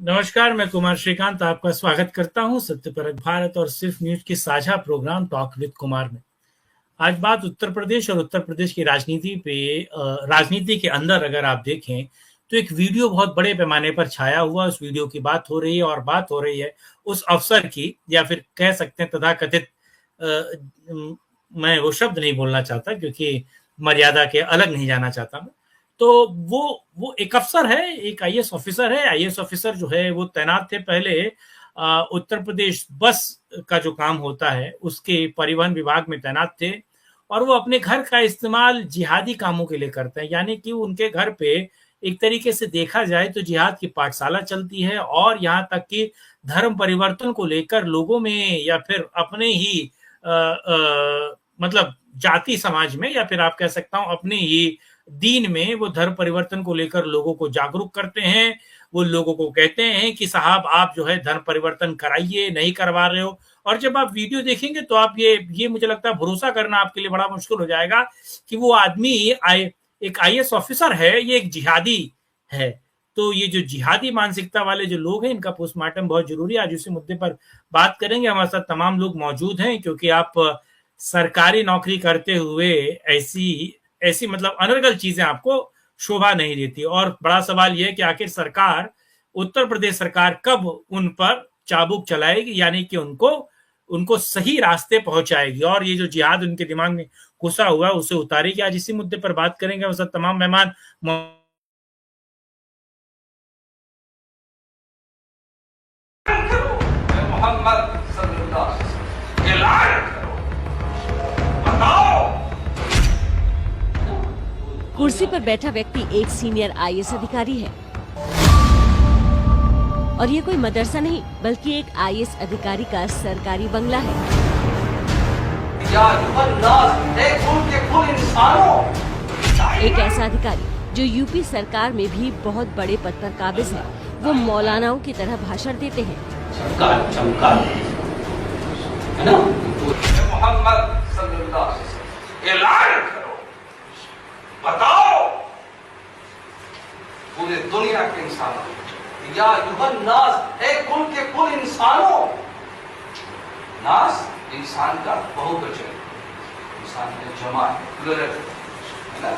नमस्कार, मैं कुमार श्रीकांत आपका स्वागत करता हूं सत्यपरक भारत और सिर्फ न्यूज की साझा प्रोग्राम टॉक विद कुमार में। आज बात उत्तर प्रदेश और उत्तर प्रदेश की राजनीति पे। राजनीति के अंदर अगर आप देखें तो एक वीडियो बहुत बड़े पैमाने पर छाया हुआ, उस वीडियो की बात हो रही है और बात हो रही है उस अफसर की, या फिर कह सकते हैं तथाकथित मैं वो शब्द नहीं बोलना चाहता क्योंकि मर्यादा के अलग नहीं जाना चाहता मैं। तो वो एक अफसर है, एक आईएएस ऑफिसर है। आईएएस ऑफिसर जो है वो तैनात थे पहले उत्तर प्रदेश बस का जो काम होता है उसके परिवहन विभाग में तैनात थे, और वो अपने घर का इस्तेमाल जिहादी कामों के लिए करते हैं। यानी कि उनके घर पे एक तरीके से देखा जाए तो जिहाद की पाठशाला चलती है, और यहाँ तक कि धर्म परिवर्तन को लेकर लोगों में या फिर अपने ही मतलब जाति समाज में, या फिर आप कह सकता हूं अपने ही दीन में वो धर्म परिवर्तन को लेकर लोगों को जागरूक करते हैं। वो लोगों को कहते हैं कि साहब आप जो है धर्म परिवर्तन कराइए, नहीं करवा रहे हो। और जब आप वीडियो देखेंगे तो आप ये मुझे लगता है भरोसा करना आपके लिए बड़ा मुश्किल हो जाएगा कि वो आदमी एक आईएएस ऑफिसर है, ये एक जिहादी है। तो ये जो जिहादी मानसिकता वाले जो लोग हैं इनका पोस्टमार्टम बहुत जरूरी है। आज उसी मुद्दे पर बात करेंगे। हमारे साथ तमाम लोग मौजूद हैं क्योंकि आप सरकारी नौकरी करते हुए ऐसी मतलब अनर्गल चीजें आपको शोभा नहीं देती। और बड़ा सवाल यह है कि आखिर सरकार, उत्तर प्रदेश सरकार कब उन पर चाबुक चलाएगी, यानी कि उनको सही रास्ते पहुंचाएगी, और ये जो जिहाद उनके दिमाग में घुसा हुआ उसे उतारेगी। आज इसी मुद्दे पर बात करेंगे। हमारे साथ तमाम मेहमान मोहम्मद बताओ। कुर्सी पर बैठा व्यक्ति एक सीनियर आईएएस अधिकारी है, और ये कोई मदरसा नहीं बल्कि एक आईएएस अधिकारी का सरकारी बंगला है। एक ऐसा अधिकारी जो यूपी सरकार में भी बहुत बड़े पद पर काबिज है। वो मौलानाओं की तरह भाषण देते हैं। है ना? मोहम्मद सल्लल्लाहु अलैहि वसल्लम ऐलान करो, बताओ पूरे दुनिया के इंसानों, या युहन नास, एक कुल के कुल इंसानों। नास इंसान का बहुवचन, इंसान की जमा है ना?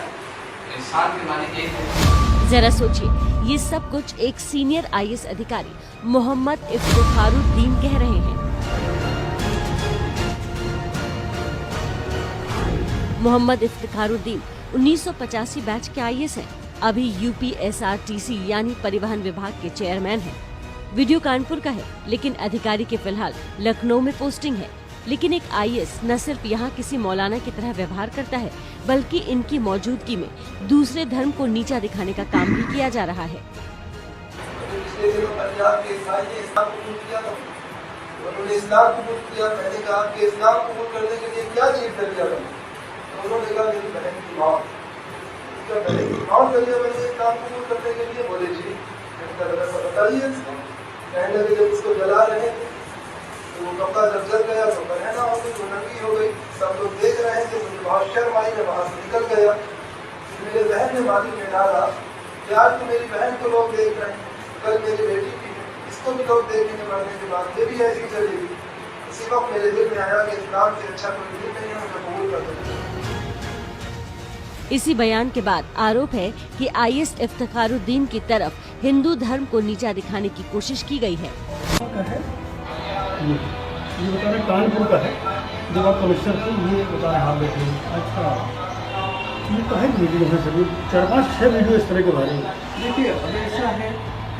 इंसान के माने एक है। जरा सोचिए, ये सब कुछ एक सीनियर आईएएस अधिकारी मोहम्मद इफ्तिखारुद्दीन कह रहे हैं। मोहम्मद इफ्तिखारुद्दीन 1985 बैच के आईएएस हैं। अभी यूपीएसआरटीसी यानी परिवहन विभाग के चेयरमैन हैं। वीडियो कानपुर का है, लेकिन अधिकारी के फिलहाल लखनऊ में पोस्टिंग है। लेकिन एक आईएएस न सिर्फ यहाँ किसी मौलाना की तरह व्यवहार करता है, बल्कि इनकी मौजूदगी में दूसरे धर्म को नीचा दिखाने का काम भी किया जा रहा है। उन्होंने कहा मेरी बहन की माँ, उसका बहन की माँ करिए मैंने इस्लाम कबूल करने के लिए। बोले जी बताइए। कहने लगे जब उसको जला रहे थे तो वो कपड़ा जब जल गया तो बहना हो गई, वो नंगी हो गई। सब लोग देख रहे थे, मुझे बहुत शर्म आई, मैं वहाँ से निकल गया। मेरे बहन ने माली में डाला कि आज तो मेरी बहन को लोग देख रहे हैं, कल मेरी बेटी की इसको भी लोग देखेंगे, मरने के बाद ये भी ऐसी चलेगी। इसी वक्त मेरे दिल में आया कि इस्लाम से अच्छा कोई दिन नहीं है, मुझे कबूल कर दो। इसी बयान के बाद आरोप है कि आईएएस इफ्तिखारुद्दीन की तरफ हिंदू धर्म को नीचा दिखाने की कोशिश की गई है। ये बता रहे कानपुर का है, जब आप कमिश्नर थे ये बता रहे हाल बैठे। अच्छा, ये तो है वीडियो है सर, 4-5-6 वीडियो इस तरह के बारे में। देखिए अब ऐसा है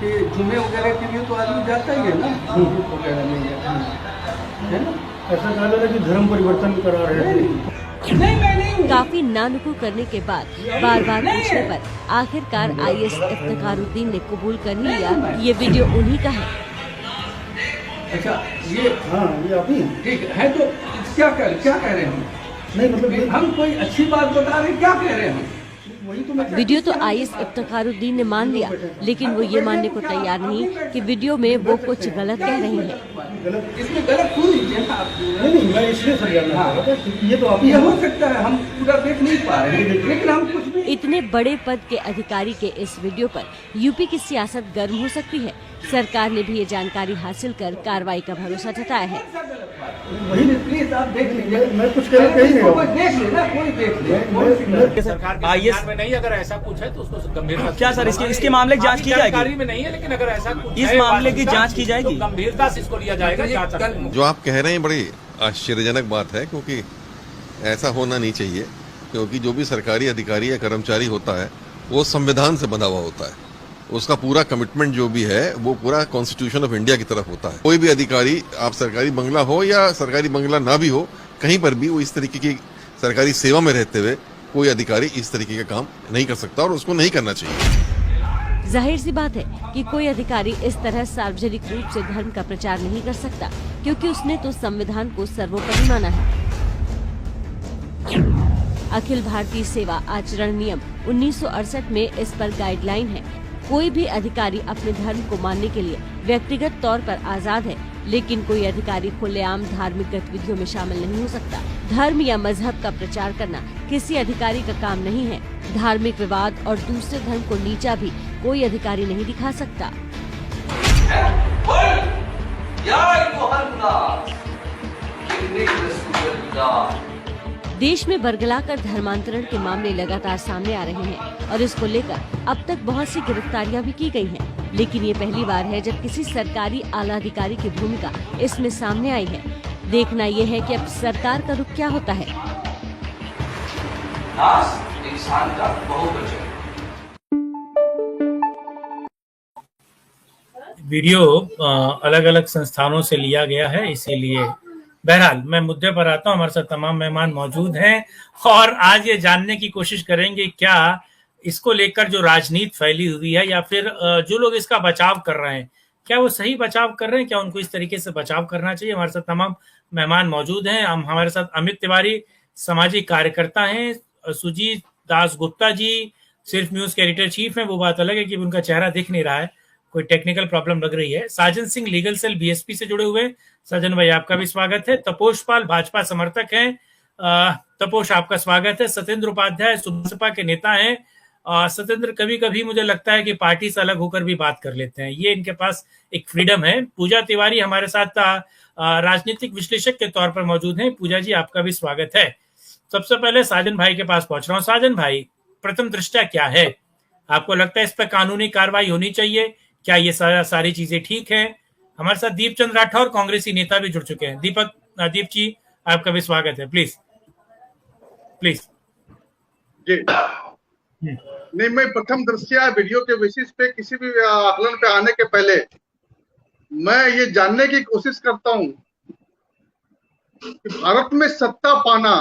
कि जुमे वगैरह के लिए तो आदमी जाता ही है ना, वगैरह में है ना। ऐसा कहा जा रहा है कि धर्म परिवर्तन करा रहे थे। काफी नानुकुर करने के बाद बार बार पूछने पर आखिरकार आईएएस इफ्तिखारुद्दीन ने कबूल कर लिया ये वीडियो उन्हीं का है। अच्छा ये हाँ ये आप ही ठीक है, तो क्या कह रहे हैं? नहीं मतलब हम कोई अच्छी बात बता रहे, क्या कह रहे हैं? वीडियो तो आईएएस इफ्तिखारुद्दीन ने मान लिया, लेकिन वो ये मानने को तैयार नहीं कि वीडियो में वो कुछ गलत कह रहे हैं। इसमें गलत क्यों नहीं, मैं इसलिए समझाना ये तो आप ही हो सकता है, हम पूरा देख नहीं पा रहे हैं, लेकिन हम कुछ भी। इतने बड़े पद के अधिकारी के इस वीडियो पर यूपी की सियासत गर्म हो सकती है। सरकार ने भी ये जानकारी हासिल कर कार्रवाई का भरोसा जताया है। वही प्लीज आप देख लीजिए, मैं कुछ कह नहीं रहा कोई देख ले ना, कोई देख ले। सरकार के आईएएस संज्ञान में नहीं, अगर ऐसा कुछ है तो उसको गंभीरता से क्या सर इसके मामले की जांच की जानकारी जाएगी? में नहीं है, लेकिन अगर ऐसा कुछ इस है मामले की वास्तविकता, जांच की जाएगी? तो गंभीरता से इसको लिया जाएगा। जांच करने। जो आप कह रहे हैं बड़ी आश्चर्यजनक बात है, क्योंकि ऐसा होना नहीं चाहिए, क्योंकि जो भी सरकारी अधिकारी या कर्मचारी होता है वो संविधान से बंधा हुआ होता है। उसका पूरा कमिटमेंट जो भी है वो पूरा कॉन्स्टिट्यूशन ऑफ इंडिया की तरफ होता है। कोई भी अधिकारी, आप सरकारी बंगला हो या सरकारी बंगला ना भी हो, कहीं पर भी वो इस तरीके की सरकारी सेवा में रहते हुए कोई अधिकारी इस तरीके का काम नहीं कर सकता और उसको नहीं करना चाहिए। जाहिर सी बात है कि कोई अधिकारी इस तरह सार्वजनिक रूप से धर्म का प्रचार नहीं कर सकता, क्योंकि उसने तो संविधान को सर्वोपरि माना है। अखिल भारतीय सेवा आचरण नियम 1968 में इस पर गाइडलाइन है। कोई भी अधिकारी अपने धर्म को मानने के लिए व्यक्तिगत तौर पर आजाद है, लेकिन कोई अधिकारी खुलेआम धार्मिक गतिविधियों में शामिल नहीं हो सकता। धर्म या मजहब का प्रचार करना किसी अधिकारी का काम नहीं है। धार्मिक विवाद और दूसरे धर्म को नीचा भी कोई अधिकारी नहीं दिखा सकता। देश में बरगलाकर धर्मांतरण के मामले लगातार सामने आ रहे हैं और इसको लेकर अब तक बहुत सी गिरफ्तारियां भी की गई हैं। लेकिन ये पहली बार है जब किसी सरकारी आला अधिकारी की भूमिका इसमें सामने आई है। देखना ये है कि अब सरकार का रुख क्या होता है। इंसान का बहुवचन। वीडियो अलग अलग संस्थानों से लिया गया है, इसीलिए बहरहाल मैं मुद्दे पर आता हूं। हमारे साथ तमाम मेहमान मौजूद हैं और आज ये जानने की कोशिश करेंगे क्या इसको लेकर जो राजनीति फैली हुई है या फिर जो लोग इसका बचाव कर रहे हैं, क्या वो सही बचाव कर रहे हैं, क्या उनको इस तरीके से बचाव करना चाहिए। हमारे साथ तमाम मेहमान मौजूद हैं। हमारे साथ अमित तिवारी सामाजिक कार्यकर्ता हैं, सुजीत दास गुप्ता जी सिर्फ न्यूज के एडिटर चीफ हैं, वो बात अलग है कि उनका चेहरा दिख नहीं रहा है, कोई टेक्निकल प्रॉब्लम लग रही है। साजन सिंह लीगल सेल बीएसपी से जुड़े हुए, साजन भाई आपका भी स्वागत है। तपोष पाल भाजपा समर्थक हैं, तपोष आपका स्वागत है। सत्येंद्र उपाध्याय सुबसपा के नेता हैं। सत्येंद्र कभी कभी मुझे लगता है कि पार्टी से अलग होकर भी बात कर लेते हैं, ये इनके पास एक फ्रीडम है। पूजा तिवारी हमारे साथ राजनीतिक विश्लेषक के तौर पर मौजूद हैं। पूजा जी आपका भी स्वागत है। सबसे पहले साजन भाई के पास पहुंच रहा हूँ। साजन भाई, प्रथम दृष्टया क्या है, आपको लगता है इस पर कानूनी कार्रवाई होनी चाहिए? क्या ये सारी चीजें ठीक है? हमारे साथ दीपचंद राठौर कांग्रेसी नेता भी जुड़ चुके हैं। दीप जी आपका भी स्वागत है। प्लीज जी। नहीं, मैं प्रथम दृष्टया वीडियो के बेसिस पे किसी भी आकलन पे आने के पहले मैं ये जानने की कोशिश करता हूं कि भारत में सत्ता पाना,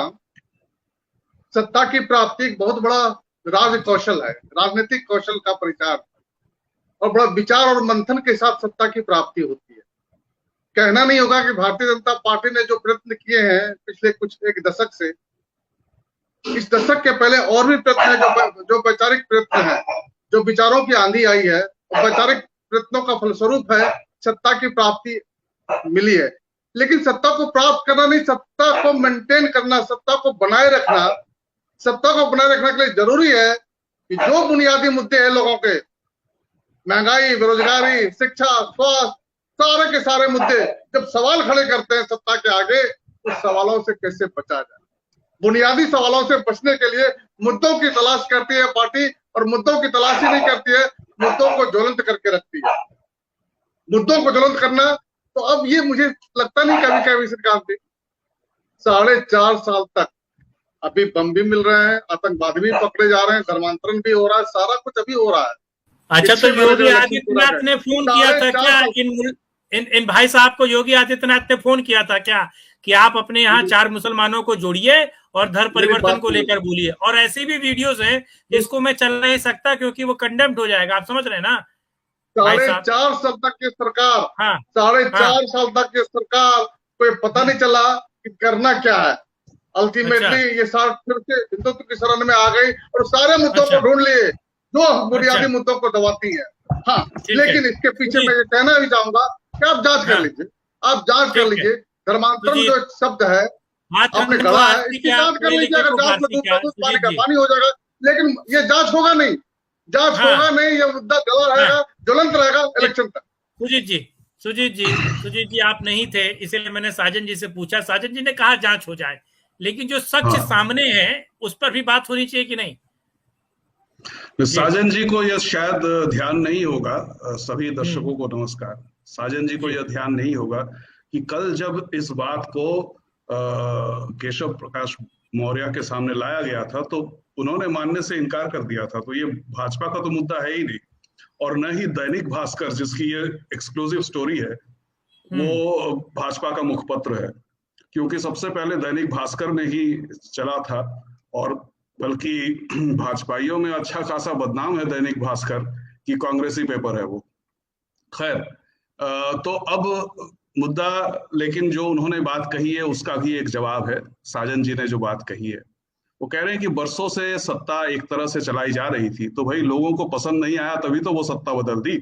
सत्ता की प्राप्ति एक बहुत बड़ा राज कौशल है, राजनीतिक कौशल का परिचार, और बड़ा विचार और मंथन के साथ सत्ता की प्राप्ति होती है। कहना नहीं होगा कि भारतीय जनता पार्टी ने जो प्रयत्न किए हैं पिछले एक दशक से, इस दशक के पहले और भी प्रयत्न है जो वैचारिक प्रयत्न है, जो विचारों की आंधी आई है, वैचारिक प्रयत्नों का फलस्वरूप है सत्ता की प्राप्ति मिली है। लेकिन सत्ता को प्राप्त करना नहीं, सत्ता को मेंटेन करना, सत्ता को बनाए रखना, सत्ता को बनाए रखने के लिए जरूरी है कि जो बुनियादी मुद्दे हैं लोगों के, महंगाई, बेरोजगारी, शिक्षा, स्वास्थ्य, सारे के सारे मुद्दे जब सवाल खड़े करते हैं सत्ता के आगे, उस सवालों से कैसे बचा जाए। बुनियादी सवालों से बचने के लिए मुद्दों की तलाश करती है पार्टी, और मुद्दों की तलाश ही नहीं करती है, मुद्दों को ज्वलंत करके रखती है। मुद्दों को ज्वलंत करना, तो अब ये मुझे लगता नहीं कभी कभी सरकार थी 4.5 साल तक अभी बम भी मिल रहे हैं, आतंकवादी भी पकड़े जा रहे हैं, धर्मांतरण भी हो रहा है, सारा कुछ अभी हो रहा है। अच्छा, तो योगी आदित्यनाथ ने फोन किया था क्या इन भाई साहब को? योगी आदित्यनाथ ने फोन किया था क्या कि आप अपने यहाँ 4 मुसलमानों को जोड़िए और धर्म परिवर्तन को लेकर बोलिए? और ऐसी भी वीडियोस हैं जिसको मैं चल नहीं सकता क्योंकि वो कंडेम्ड हो जाएगा, आप समझ रहे हैं ना? 4.5 साल तक की सरकार, हाँ, 4.5 साल तक की सरकार, कोई पता नहीं चला कि करना क्या है। अल्टीमेटली ये सारे फिर से हिंदुत्व की शरण में आ गई और सारे मुद्दों को ढूंढ लिए जो बुनियादी मुद्दों को दबाती है। हाँ, लेकिन इसके पीछे मैं ये कहना भी चाहूंगा कि आप जांच कर लीजिए, आप जांच कर लीजिए। धर्मांतरण जो एक शब्द है आपने गढ़ा है, इसकी जांच कर लीजिए। अगर जांच में दूध पानी का पानी हो जाएगा, लेकिन ये जांच होगा नहीं, जांच होगा नहीं, ये मुद्दा गला रहेगा, ज्वलंत रहेगा इलेक्शन तक। सुजीत जी आप नहीं थे, इसीलिए मैंने साजन जी से पूछा। साजन जी ने कहा जांच हो जाए, लेकिन जो सच सामने है उस पर भी बात होनी चाहिए कि नहीं? साजन जी को यह शायद ध्यान नहीं होगा। सभी दर्शकों को नमस्कार। साजन जी को यह ध्यान नहीं होगा कि कल जब इस बात को केशव प्रकाश मौर्य के सामने लाया गया था तो उन्होंने मानने से इनकार कर दिया था। तो ये भाजपा का तो मुद्दा है ही नहीं, और न ही दैनिक भास्कर जिसकी ये एक्सक्लूसिव स्टोरी है वो भाजपा का मुखपत्र है, क्योंकि सबसे पहले दैनिक भास्कर में ही चला था, और बल्कि भाजपाइयों में अच्छा खासा बदनाम है दैनिक भास्कर कि कांग्रेसी पेपर है वो। खैर, तो अब मुद्दा, लेकिन जो उन्होंने बात कही है उसका भी एक जवाब है। साजन जी ने जो बात कही है, वो कह रहे हैं कि बरसों से सत्ता एक तरह से चलाई जा रही थी, तो भाई लोगों को पसंद नहीं आया तभी तो वो सत्ता बदल दी।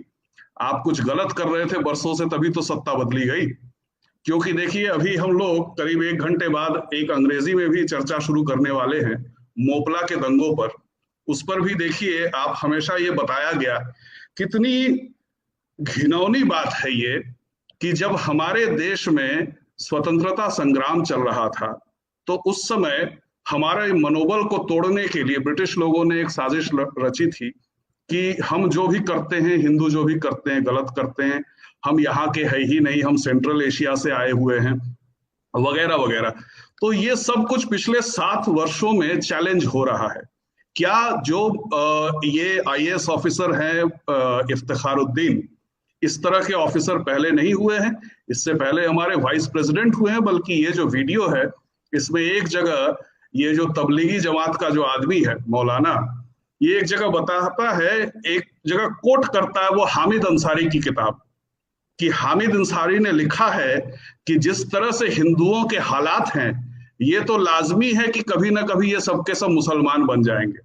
आप कुछ गलत कर रहे थे बरसों से, तभी तो सत्ता बदली गई। क्योंकि देखिए, अभी हम लोग करीब 1 घंटे बाद एक अंग्रेजी में भी चर्चा शुरू करने वाले हैं मोपला के दंगों पर। उस पर भी देखिए, आप हमेशा ये बताया गया, कितनी घिनौनी बात है ये कि जब हमारे देश में स्वतंत्रता संग्राम चल रहा था तो उस समय हमारे मनोबल को तोड़ने के लिए ब्रिटिश लोगों ने एक साजिश रची थी कि हम जो भी करते हैं, हिंदू जो भी करते हैं, गलत करते हैं, हम यहाँ के है ही नहीं, हम सेंट्रल एशिया से आए हुए हैं, वगैरह वगैरह। तो ये सब कुछ पिछले 7 वर्षों में चैलेंज हो रहा है। क्या जो ये IAS ऑफिसर हैं इफ्तिखारुद्दीन, इस तरह के ऑफिसर पहले नहीं हुए हैं? इससे पहले हमारे वाइस प्रेसिडेंट हुए हैं। बल्कि ये जो वीडियो है, इसमें एक जगह ये जो तबलीगी जमात का जो आदमी है मौलाना, ये एक जगह बताता है, एक जगह कोट करता है वो हामिद अंसारी की किताब, कि हामिद अंसारी ने लिखा है कि जिस तरह से हिंदुओं के हालात हैं, ये तो लाजमी है कि कभी ना कभी ये सबके सब मुसलमान बन जाएंगे।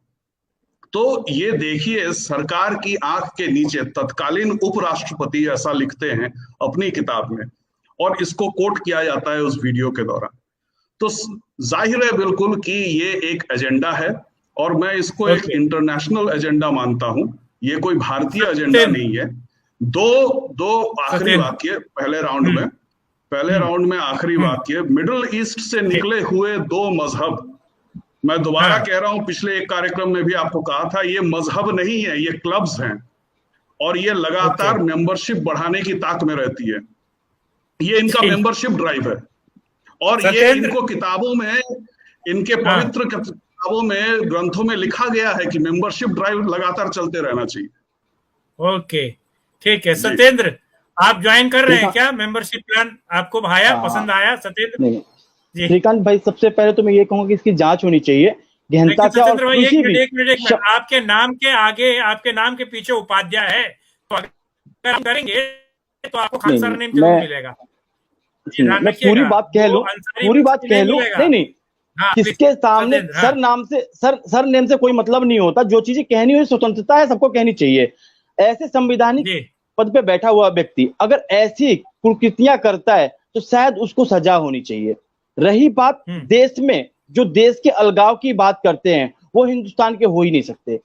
तो ये देखिए, सरकार की आंख के नीचे तत्कालीन उपराष्ट्रपति ऐसा लिखते हैं अपनी किताब में, और इसको कोट किया जाता है उस वीडियो के दौरान। तो जाहिर है बिल्कुल कि ये एक एजेंडा है, और मैं इसको एक इंटरनेशनल एजेंडा मानता हूं। ये कोई भारतीय एजेंडा नहीं है। दो आखिरी वाक्य पहले राउंड में आखिरी वाक्य, मिडिल ईस्ट से निकले हुए 2 मजहब। मैं दोबारा कह रहा हूं, पिछले एक कार्यक्रम में भी आपको कहा था, ये मजहब नहीं है, ये क्लब्स हैं, और ये लगातार मेंबरशिप बढ़ाने की ताक में रहती है। ये इनका मेंबरशिप ड्राइव है, और ये इनको किताबों में, इनके पवित्र किताबों में, ग्रंथों में लिखा गया है कि मेंबरशिप ड्राइव लगातार चलते रहना चाहिए। ओके, ठीक है। सत्येंद्र, आप ज्वाइन कर रहे हैं क्या? मेंबरशिप प्लान आपको भाया, पसंद आया सत्येंद्र? श्रीकांत भाई, सबसे पहले तो मैं ये कहूंगा कि इसकी जांच होनी चाहिए गहनता से। और एक मिनट, आपके नाम के आगे, आपके नाम के पीछे उपाध्याय है, तो अगर हम करेंगे तो आपको खान सरनेम जरूर मिलेगा। मैं पूरी बात कह लूं, नहीं, किसके सामने सर नेम से कोई मतलब नहीं होता। जो चीजें कहनी हुई स्वतंत्रता है, सबको कहनी चाहिए। ऐसे संवैधानिक पद पे बैठा हुआ व्यक्ति अगर ऐसी कुकृतियां करता है तो शायद उसको सजा होनी चाहिए। रही बात देश में, जो देश के अलगाव की बात करते हैं, वो हिंदुस्तान के हो ही नहीं सकते।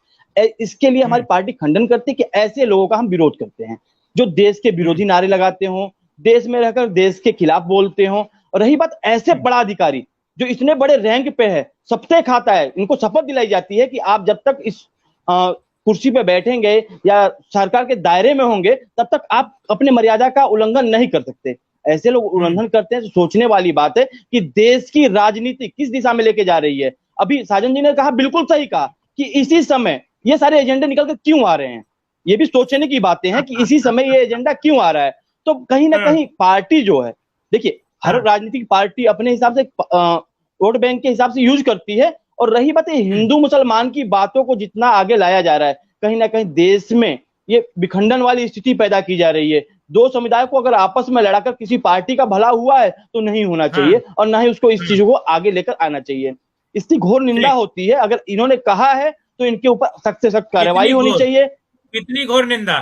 इसके लिए हमारी पार्टी खंडन करती है कि ऐसे लोगों का हम विरोध करते हैं जो देश के विरोधी नारे लगाते हों, देश में रहकर देश के खिलाफ बोलते हों। और रही बात ऐसे बड़ा अधिकारी जो इतने बड़े रैंक पे है, सप्ते खाता है, इनको शपथ दिलाई जाती है कि आप जब तक इस कुर्सी पे बैठेंगे या सरकार के दायरे में होंगे, तब तक आप अपने मर्यादा का उल्लंघन नहीं कर सकते। ऐसे लोग उल्लंघन करते हैं। तो सोचने वाली बात है कि देश की राजनीति किस दिशा में लेके जा रही है। अभी साजन जी ने कहा, बिल्कुल सही कहा, कि इसी समय ये सारे एजेंडे निकल कर क्यों आ रहे हैं। ये भी सोचने की बातें हैं कि इसी समय ये एजेंडा क्यों आ रहा है। तो कहीं ना कहीं पार्टी जो है, देखिए, हर राजनीतिक पार्टी अपने हिसाब से वोट बैंक के हिसाब से यूज करती है। और रही बात है हिंदू मुसलमान की बातों को जितना आगे लाया जा रहा है, कहीं ना कहीं देश में ये विखंडन वाली स्थिति पैदा की जा रही है। 2 समुदाय को अगर आपस में लड़ाकर किसी पार्टी का भला हुआ है तो नहीं होना चाहिए, और ना ही उसको इस चीजों को आगे लेकर आना चाहिए। इसकी घोर निंदा होती है। अगर इन्होंने कहा है तो इनके ऊपर सख्त से सख्त कार्रवाई होनी चाहिए। कितनी घोर निंदा,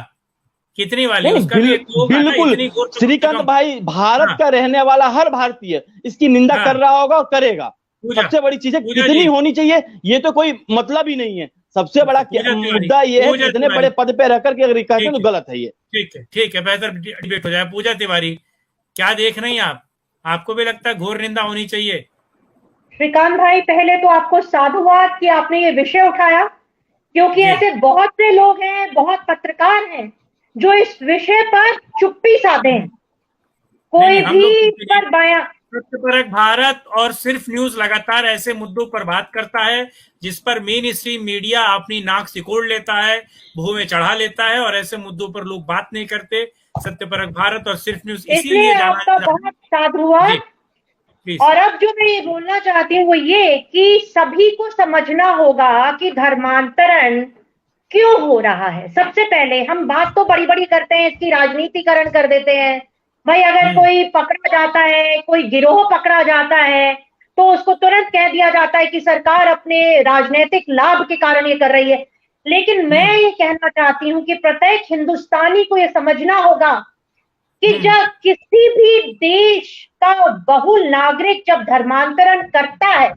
कितनी वाली? बिल्कुल श्रीकांत भाई, भारत का रहने वाला हर भारतीय इसकी निंदा कर रहा होगा और करेगा। सबसे बड़ी चीज है कितनी होनी चाहिए, ये तो कोई मतलब ही नहीं है। सबसे बड़ा मुद्दा ये है कि इतने बड़े पद पे रह करके अगर कहते हैं तो गलत है ये। ठीक है, बेहतर डिबेट हो जाए। पूजा तिवारी, क्या देख रही हैं आप? आपको भी लगता है घोर निंदा होनी चाहिए? श्रीकांत भाई, पहले तो आपको साधुवाद कि आपने ये विषय उठाया, क्योंकि ऐसे बहुत से लोग हैं, बहुत पत्रकार हैं जो इस विषय पर चुप्पी साधे हैं। कोई भी पर बयान, सत्यपरक भारत और सिर्फ न्यूज लगातार ऐसे मुद्दों पर बात करता है जिस पर मेन स्ट्रीम मीडिया अपनी नाक सिकोड़ लेता है, भूं में चढ़ा लेता है, और ऐसे मुद्दों पर लोग बात नहीं करते। सत्यपरक भारत और सिर्फ न्यूज इसीलिए आपका बहुत साधुवाद। और अब जो मैं ये बोलना चाहती हूँ वो ये कि सभी को समझना होगा कि धर्मांतरण क्यों हो रहा है। सबसे पहले हम बात तो बड़ी बड़ी करते हैं, इसकी राजनीतिकरण कर देते हैं। भाई अगर कोई पकड़ा जाता है, कोई गिरोह पकड़ा जाता है, तो उसको तुरंत कह दिया जाता है कि सरकार अपने राजनीतिक लाभ के कारण ये कर रही है। लेकिन मैं ये कहना चाहती हूँ कि प्रत्येक हिंदुस्तानी को ये समझना होगा कि जब किसी भी देश का बहुल नागरिक जब धर्मांतरण करता है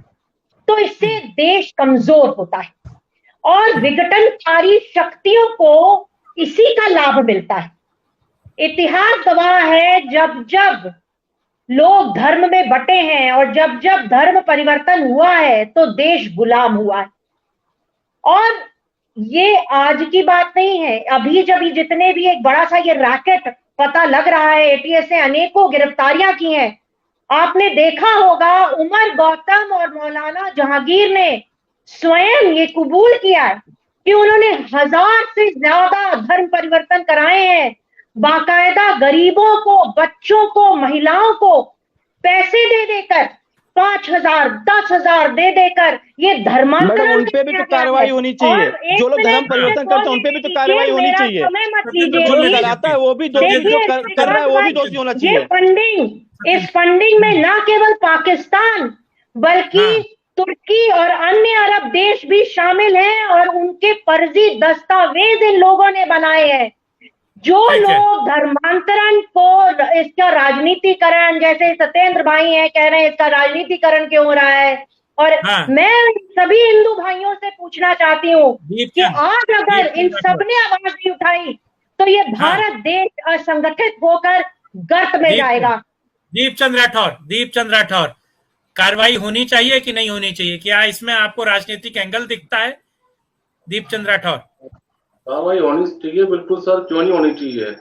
तो इससे देश कमजोर होता है और विघटनकारी शक्तियों को इसी का लाभ मिलता है। इतिहास गवाह है, जब जब लोग धर्म में बटे हैं और जब जब धर्म परिवर्तन हुआ है तो देश गुलाम हुआ है। और ये आज की बात नहीं है, अभी जब ये जितने भी एक बड़ा सा ये रैकेट पता लग रहा है, एटीएस ने अनेकों गिरफ्तारियां की हैं। आपने देखा होगा उमर गौतम और मौलाना जहांगीर ने स्वयं ये कबूल किया है कि उन्होंने 1000 से ज्यादा धर्म परिवर्तन कराए हैं। बाकायदा गरीबों को, बच्चों को, महिलाओं को पैसे दे देकर, 5000, 10,000 दे देकर ये धर्मांतरण। उन पे भी तो कार्रवाई होनी चाहिए। जो लोग धर्म परिवर्तन करते हैं उन पे भी तो कार्रवाई होनी चाहिए। जो लगाता है वो भी दोषी, जो कर रहा है वो भी दोषी होना चाहिए। इस फंडिंग में ना केवल पाकिस्तान बल्कि तुर्की और अन्य अरब देश भी शामिल हैं और उनके फर्जी दस्तावेज इन लोगों ने बनाए हैं। जो लोग धर्मांतरण को, इसका राजनीतिकरण, जैसे सत्येंद्र भाई हैं कह रहे हैं इसका राजनीतिकरण क्यों हो रहा है, और मैं सभी हिंदू भाइयों से पूछना चाहती हूँ कि आज अगर इन सबने आवाज नहीं उठाई तो ये भारत देश असंगठित होकर गर्त में जाएगा। दीपचंद राठौर, कार्रवाई होनी चाहिए कि नहीं होनी चाहिए? क्या इसमें आपको राजनीतिक एंगल दिखता है? दीपचंद राठौर, कार्रवाई होनी चाहिए, बिल्कुल सर, क्यों नहीं होनी चाहिए।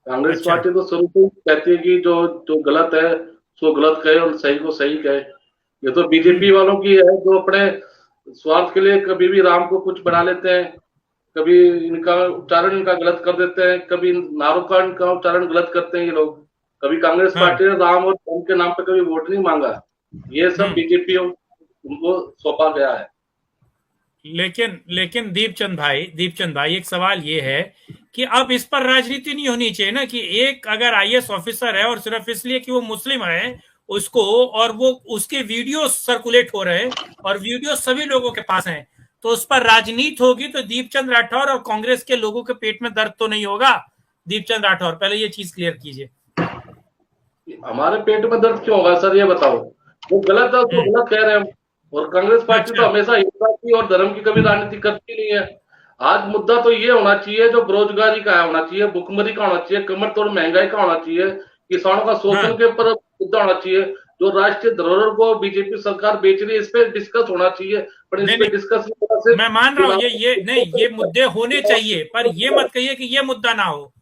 कांग्रेस पार्टी तो शुरू से कहती है कि जो गलत है उसको गलत कहे और सही को सही कहे। ये तो बीजेपी वालों की है जो अपने स्वार्थ के लिए कभी भी राम को कुछ बना लेते हैं, कभी इनका उच्चारण इनका गलत कर देते हैं, कभी नारों का इनका उच्चारण गलत करते हैं ये लोग। कभी कांग्रेस पार्टी ने राम और धर्म के नाम पर कभी वोट नहीं मांगा। ये सब बीजेपी उनको सौंपा गया है। लेकिन दीपचंद भाई, एक सवाल ये है कि अब इस पर राजनीति नहीं होनी चाहिए ना, कि एक अगर आईएएस ऑफिसर है और सिर्फ इसलिए कि वो मुस्लिम है उसको, और वो उसके वीडियो सर्कुलेट हो रहे हैं और वीडियो सभी लोगों के पास हैं, तो उस पर राजनीति होगी तो दीपचंद राठौर और कांग्रेस के लोगों के पेट में दर्द तो नहीं होगा? दीपचंद राठौर, पहले ये चीज क्लियर कीजिए। हमारे पेट में दर्द क्यों होगा सर, ये बताओ। वो गलत है उसको गलत कह रहे हैं, और कांग्रेस पार्टी तो हमेशा हिंसा की और धर्म की कभी राजनीति करती नहीं है। आज मुद्दा तो ये होना चाहिए जो बेरोजगारी का होना चाहिए, भुखमरी का होना चाहिए, कमर तोड़ महंगाई का होना चाहिए, किसानों का शोषण के ऊपर मुद्दा होना चाहिए। जो राष्ट्रीय धरोहर को बीजेपी सरकार बेच रही है इस पे डिस्कस होना चाहिए, पर इस पे डिस्कस मैं मान रहा हूँ ये मुद्दे होने चाहिए, पर ये मत कहिए कि ये मुद्दा ना हो।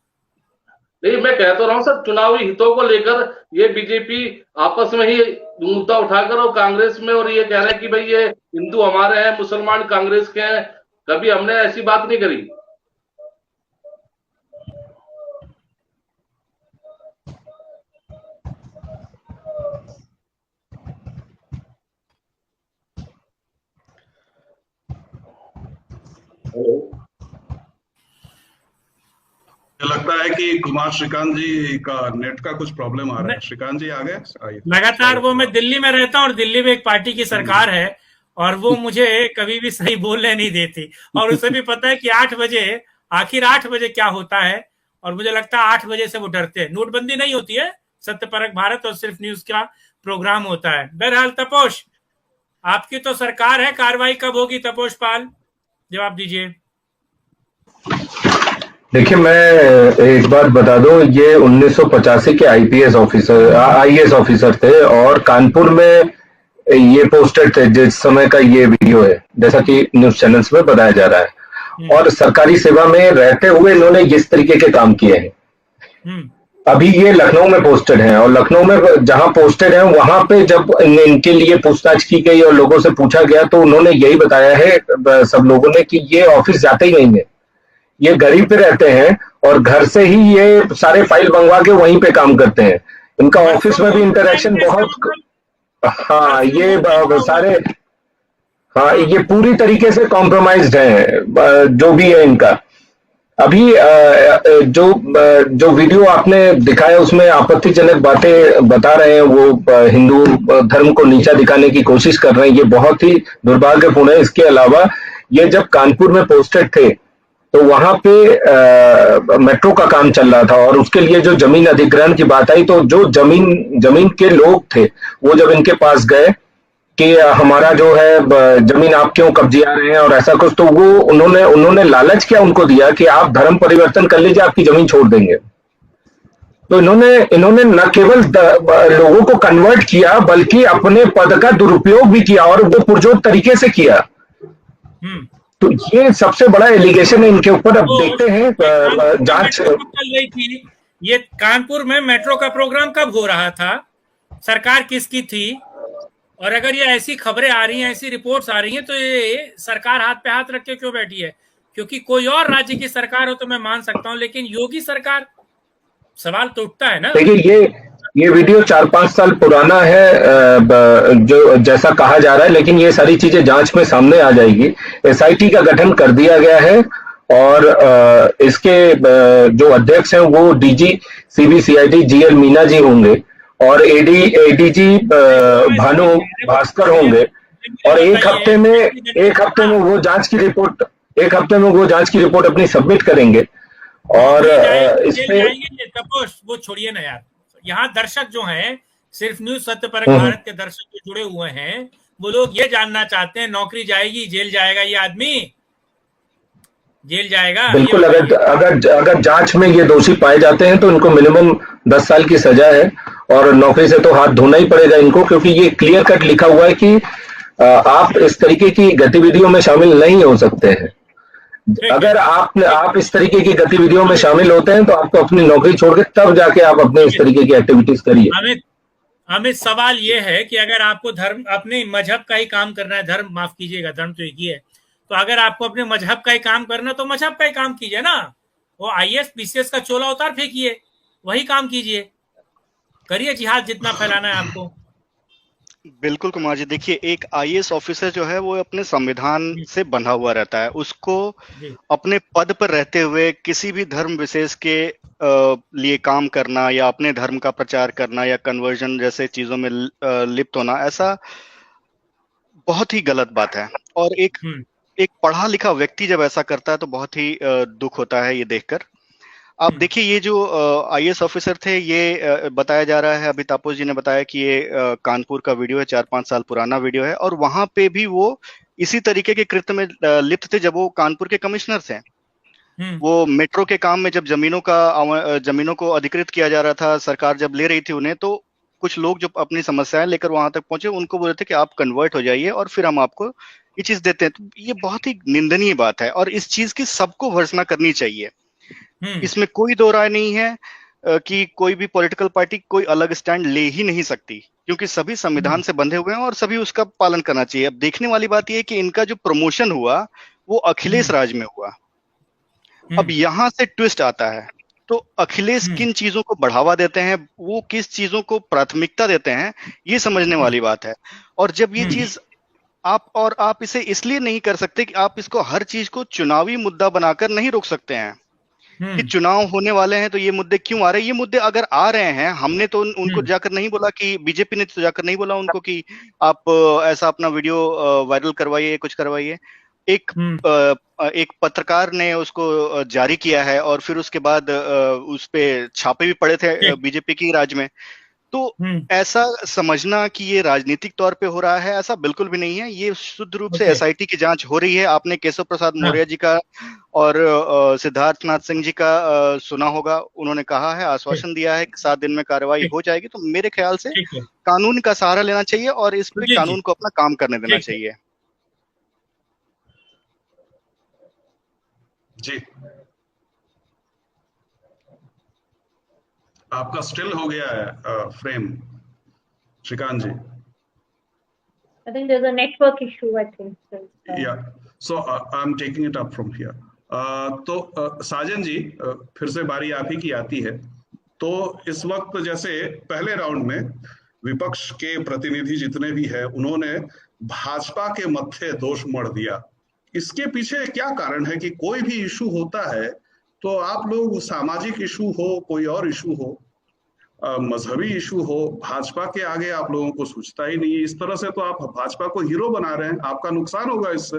नहीं, मैं कह तो रहा हूँ सर, चुनावी हितों को लेकर ये बीजेपी आपस में ही मुद्दा उठाकर और कांग्रेस में, और ये कह रहे हैं कि भाई ये हिंदू हमारे हैं, मुसलमान कांग्रेस के हैं। कभी हमने ऐसी बात नहीं करी। मुझे लगता है कि कुमार श्रीकांत जी का नेट का कुछ प्रॉब्लम आ रहा है। श्रीकांत जी आ गए लगातार। वो मैं दिल्ली में रहता हूँ और दिल्ली में एक पार्टी की सरकार है और वो मुझे कभी भी सही बोलने नहीं देती, और उसे भी पता है कि 8 बजे, आखिर 8 बजे क्या होता है, और मुझे लगता है 8 बजे से वो डरते हैं। नोटबंदी नहीं होती है, सत्यपरक भारत और सिर्फ न्यूज का प्रोग्राम होता है। बहरहाल तपोश, आपकी तो सरकार है, कार्रवाई कब होगी तपोश पाल? जवाब दीजिए। देखिए, मैं एक बात बता दूं, ये 1985 के आईएएस ऑफिसर थे और कानपुर में ये पोस्टेड थे जिस समय का ये वीडियो है, जैसा कि न्यूज चैनल्स में बताया जा रहा है। और सरकारी सेवा में रहते हुए इन्होंने इस तरीके के काम किए हैं। अभी ये लखनऊ में पोस्टेड हैं और लखनऊ में जहां पोस्टेड हैं वहां पे जब इनके लिए पूछताछ की गई और लोगों से पूछा गया तो उन्होंने यही बताया है सब लोगों ने कि ये ऑफिस जाते ही नहीं है, ये घर पे रहते हैं और घर से ही ये सारे फाइल मंगवा के वहीं पे काम करते हैं। इनका ऑफिस में भी इंटरेक्शन बहुत, हाँ ये सारे, हाँ ये पूरी तरीके से कॉम्प्रोमाइज्ड है जो भी है इनका। अभी जो वीडियो आपने दिखाया उसमें आपत्तिजनक बातें बता रहे हैं, वो हिंदू धर्म को नीचा दिखाने की कोशिश कर रहे हैं, ये बहुत ही दुर्भाग्यपूर्ण है। इसके अलावा ये जब कानपुर में पोस्टेड थे तो वहां पे मेट्रो का काम चल रहा था और उसके लिए जो जमीन अधिग्रहण की बात आई तो जो जमीन के लोग थे वो जब इनके पास गए कि हमारा जो है जमीन आप क्यों कब्जिया रहे हैं और ऐसा कुछ, तो वो उन्होंने लालच क्या उनको दिया कि आप धर्म परिवर्तन कर लीजिए, आपकी जमीन छोड़ देंगे। तो इन्होंने न केवल लोगों को कन्वर्ट किया बल्कि अपने पद का दुरुपयोग भी किया और वो पुरजोर तरीके से किया। तो ये सबसे बड़ा एलिगेशन है इनके ऊपर। अब देखते हैं जांच चल रही थी। ये कानपुर में मेट्रो का प्रोग्राम कब हो रहा था, सरकार किसकी थी, और अगर ये ऐसी खबरें आ रही हैं, ऐसी रिपोर्ट्स आ रही हैं, तो ये सरकार हाथ पे हाथ रख के क्यों बैठी है? क्योंकि कोई और राज्य की सरकार हो तो मैं मान सकता हूं, लेकिन योगी सरकार, सवाल तो उठता है ना। देखिए ये वीडियो 4-5 साल पुराना है जो जैसा कहा जा रहा है, लेकिन ये सारी चीजें जांच में सामने आ जाएगी। एसआईटी का गठन कर दिया गया है और इसके जो अध्यक्ष हैं वो DG CBCID GL Meena ji होंगे और एडीजी भानु भास्कर होंगे और एक हफ्ते में वो जांच की रिपोर्ट अपनी सबमिट करेंगे। और इस पे वो छोड़िए ना यार, यहाँ दर्शक जो हैं, सिर्फ न्यूज सत्यपरक भारत के दर्शक जो जुड़े हुए हैं, वो लोग ये जानना चाहते हैं नौकरी जाएगी, जेल जाएगा ये आदमी, जेल जाएगा? बिल्कुल, अगर जांच में ये दोषी पाए जाते हैं तो इनको मिनिमम 10 साल की सजा है और नौकरी से तो हाथ धोना ही पड़ेगा इनको, क्योंकि ये क्लियर कट लिखा हुआ है कि आप इस तरीके की गतिविधियों में शामिल नहीं हो सकते हैं। अगर आप इस तरीके की गतिविधियों में शामिल होते हैं तो आपको अपनी नौकरी छोड़ के तब जाके आप अपने इस तरीके की एक्टिविटीज करिए। अमित सवाल ये है कि अगर आपको धर्म, अपने मजहब का ही काम करना है, धर्म माफ कीजिएगा, धर्म तो एक ही है, तो अगर आपको अपने मजहब का ही काम करना तो मजहब का ही काम कीजिए ना। वो आईएएस पीसीएस का चोला उतार फेंकिए, वही काम कीजिए, करिए जिहाद जितना फैलाना है आपको। बिल्कुल कुमार जी, देखिए एक आईएएस ऑफिसर जो है वो अपने संविधान से बंधा हुआ रहता है, उसको अपने पद पर रहते हुए किसी भी धर्म विशेष के लिए काम करना या अपने धर्म का प्रचार करना या कन्वर्जन जैसे चीजों में लिप्त होना, ऐसा बहुत ही गलत बात है। और एक पढ़ा लिखा व्यक्ति जब ऐसा करता है तो बहुत ही दुख होता है ये देखकर। आप देखिए ये जो आईएएस ऑफिसर थे, ये बताया जा रहा है, अभी तापस जी ने बताया कि ये कानपुर का वीडियो है, 4-5 साल पुराना वीडियो है और वहां पे भी वो इसी तरीके के कृत्य में लिप्त थे जब वो कानपुर के कमिश्नर थे। वो मेट्रो के काम में जब जमीनों को अधिकृत किया जा रहा था, सरकार जब ले रही थी उन्हें, तो कुछ लोग जो अपनी समस्याएं लेकर वहां तक पहुंचे उनको बोल रहे थे कि आप कन्वर्ट हो जाइए और फिर हम आपको ये चीज देते हैं। तो ये बहुत ही निंदनीय बात है और इस चीज की सबको भर्त्सना करनी चाहिए। इसमें कोई दो राय नहीं है कि कोई भी पॉलिटिकल पार्टी कोई अलग स्टैंड ले ही नहीं सकती, क्योंकि सभी संविधान से बंधे हुए हैं और सभी उसका पालन करना चाहिए। अब देखने वाली बात यह है कि इनका जो प्रमोशन हुआ वो अखिलेश राज में हुआ। अब यहां से ट्विस्ट आता है, तो अखिलेश किन चीजों को बढ़ावा देते हैं, वो किस चीजों को प्राथमिकता देते हैं, ये समझने वाली बात है। और जब ये चीज आप इसे इसलिए नहीं कर सकते कि आप इसको हर चीज को चुनावी मुद्दा बनाकर नहीं रोक सकते हैं कि चुनाव होने वाले हैं तो ये मुद्दे क्यों आ रहे हैं। ये मुद्दे अगर आ रहे हैं, हमने तो उनको जाकर नहीं बोला कि बीजेपी ने तो जाकर नहीं बोला उनको कि आप ऐसा अपना वीडियो वायरल करवाइए, कुछ करवाइए। एक पत्रकार ने उसको जारी किया है और फिर उसके बाद उस पे छापे भी पड़े थे बीजेपी की राज में। तो ऐसा समझना कि ये राजनीतिक तौर पे हो रहा है, ऐसा बिल्कुल भी नहीं है। ये शुद्ध रूप से एसआईटी की जांच हो रही है। आपने केशव प्रसाद मौर्य जी का और सिद्धार्थ नाथ सिंह जी का सुना होगा, उन्होंने कहा है, आश्वासन दिया है कि 7 दिन में कार्रवाई हो जाएगी। तो मेरे ख्याल से कानून का सहारा लेना चाहिए और इस पे कानून को अपना काम करने देना चाहिए। जी, आपका स्टिल हो गया है frame, Srikanth ji. I think there's a network issue, I think. Yeah, so I'm taking it up from here. तो साजन जी, फिर से बारी आप ही की आती है। तो इस वक्त जैसे पहले राउंड में विपक्ष के प्रतिनिधि जितने भी हैं, उन्होंने भाजपा के मत्थे दोष मढ़ दिया। इसके पीछे क्या कारण है कि कोई भी इशू होता है तो आप लोग, सामाजिक इशू हो, कोई और इशू हो, मजहबी इशू हो, भाजपा के आगे आप लोगों को सूझता ही नहीं है। इस तरह से तो आप भाजपा को हीरो बना रहे हैं, आपका नुकसान होगा इससे।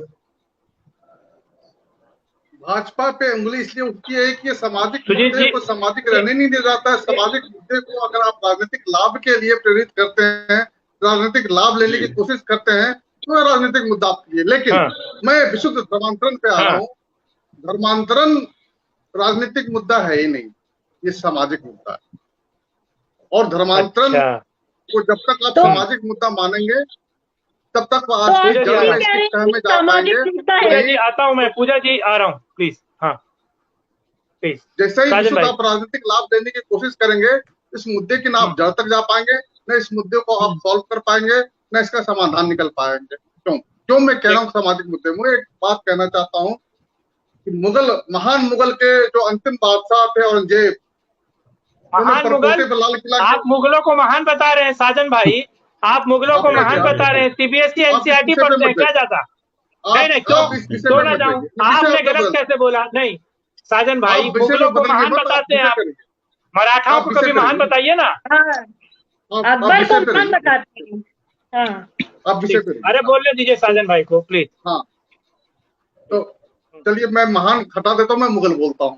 भाजपा पे उंगली इसलिए उठती है कि ये सामाजिक मुद्दे को सामाजिक रहने नहीं दे जाता है। सामाजिक मुद्दे को अगर आप राजनीतिक लाभ के लिए प्रेरित करते हैं, राजनीतिक लाभ लेने की कोशिश करते हैं, तो राजनीतिक मुद्दा आपके लिए। लेकिन मैं विशुद्ध धर्मांतरण पे आ रहा हूँ। धर्मांतरण राजनीतिक मुद्दा है ही नहीं, ये सामाजिक मुद्दा है। और धर्मांतरण को जब तक आप सामाजिक मुद्दा मानेंगे तब तक वो आज में जा पाएंगे। पूजा जी आता हूं मैं, पूजा जी आ रहा हूं, प्लीज। हाँ प्लीज। जैसे ही विशुद्ध आप राजनीतिक लाभ लेने की कोशिश करेंगे, इस मुद्दे की ना आप जड़ तक जा पाएंगे, न इस मुद्दे को आप सॉल्व कर पाएंगे, न इसका समाधान निकल पाएंगे। क्यों मैं कह रहा हूँ सामाजिक मुद्दे? मैं एक बात कहना चाहता हूँ कि महान मुगल के जो अंतिम बादशाह थे औरंगजेब, महान मुगल, आप मुगलों को महान बता रहे हैं साजन भाई, आप मुगलों को महान बता रहे हैं। सीबीएसई एनसीईआरटी पढ़ते हैं क्या ज्यादा? नहीं, क्यों ना जाऊं? आपने गलत कैसे बोला? नहीं साजन भाई, मुगलों को महान बताते हैं आप, मराठाओं को कभी महान बताइए ना। अकबर को महान बताते हैं। अरे बोलने दीजिए साजन भाई को प्लीज। हाँ तो चलिए, मैं महान हटा देता हूँ, मैं मुगल बोलता हूँ।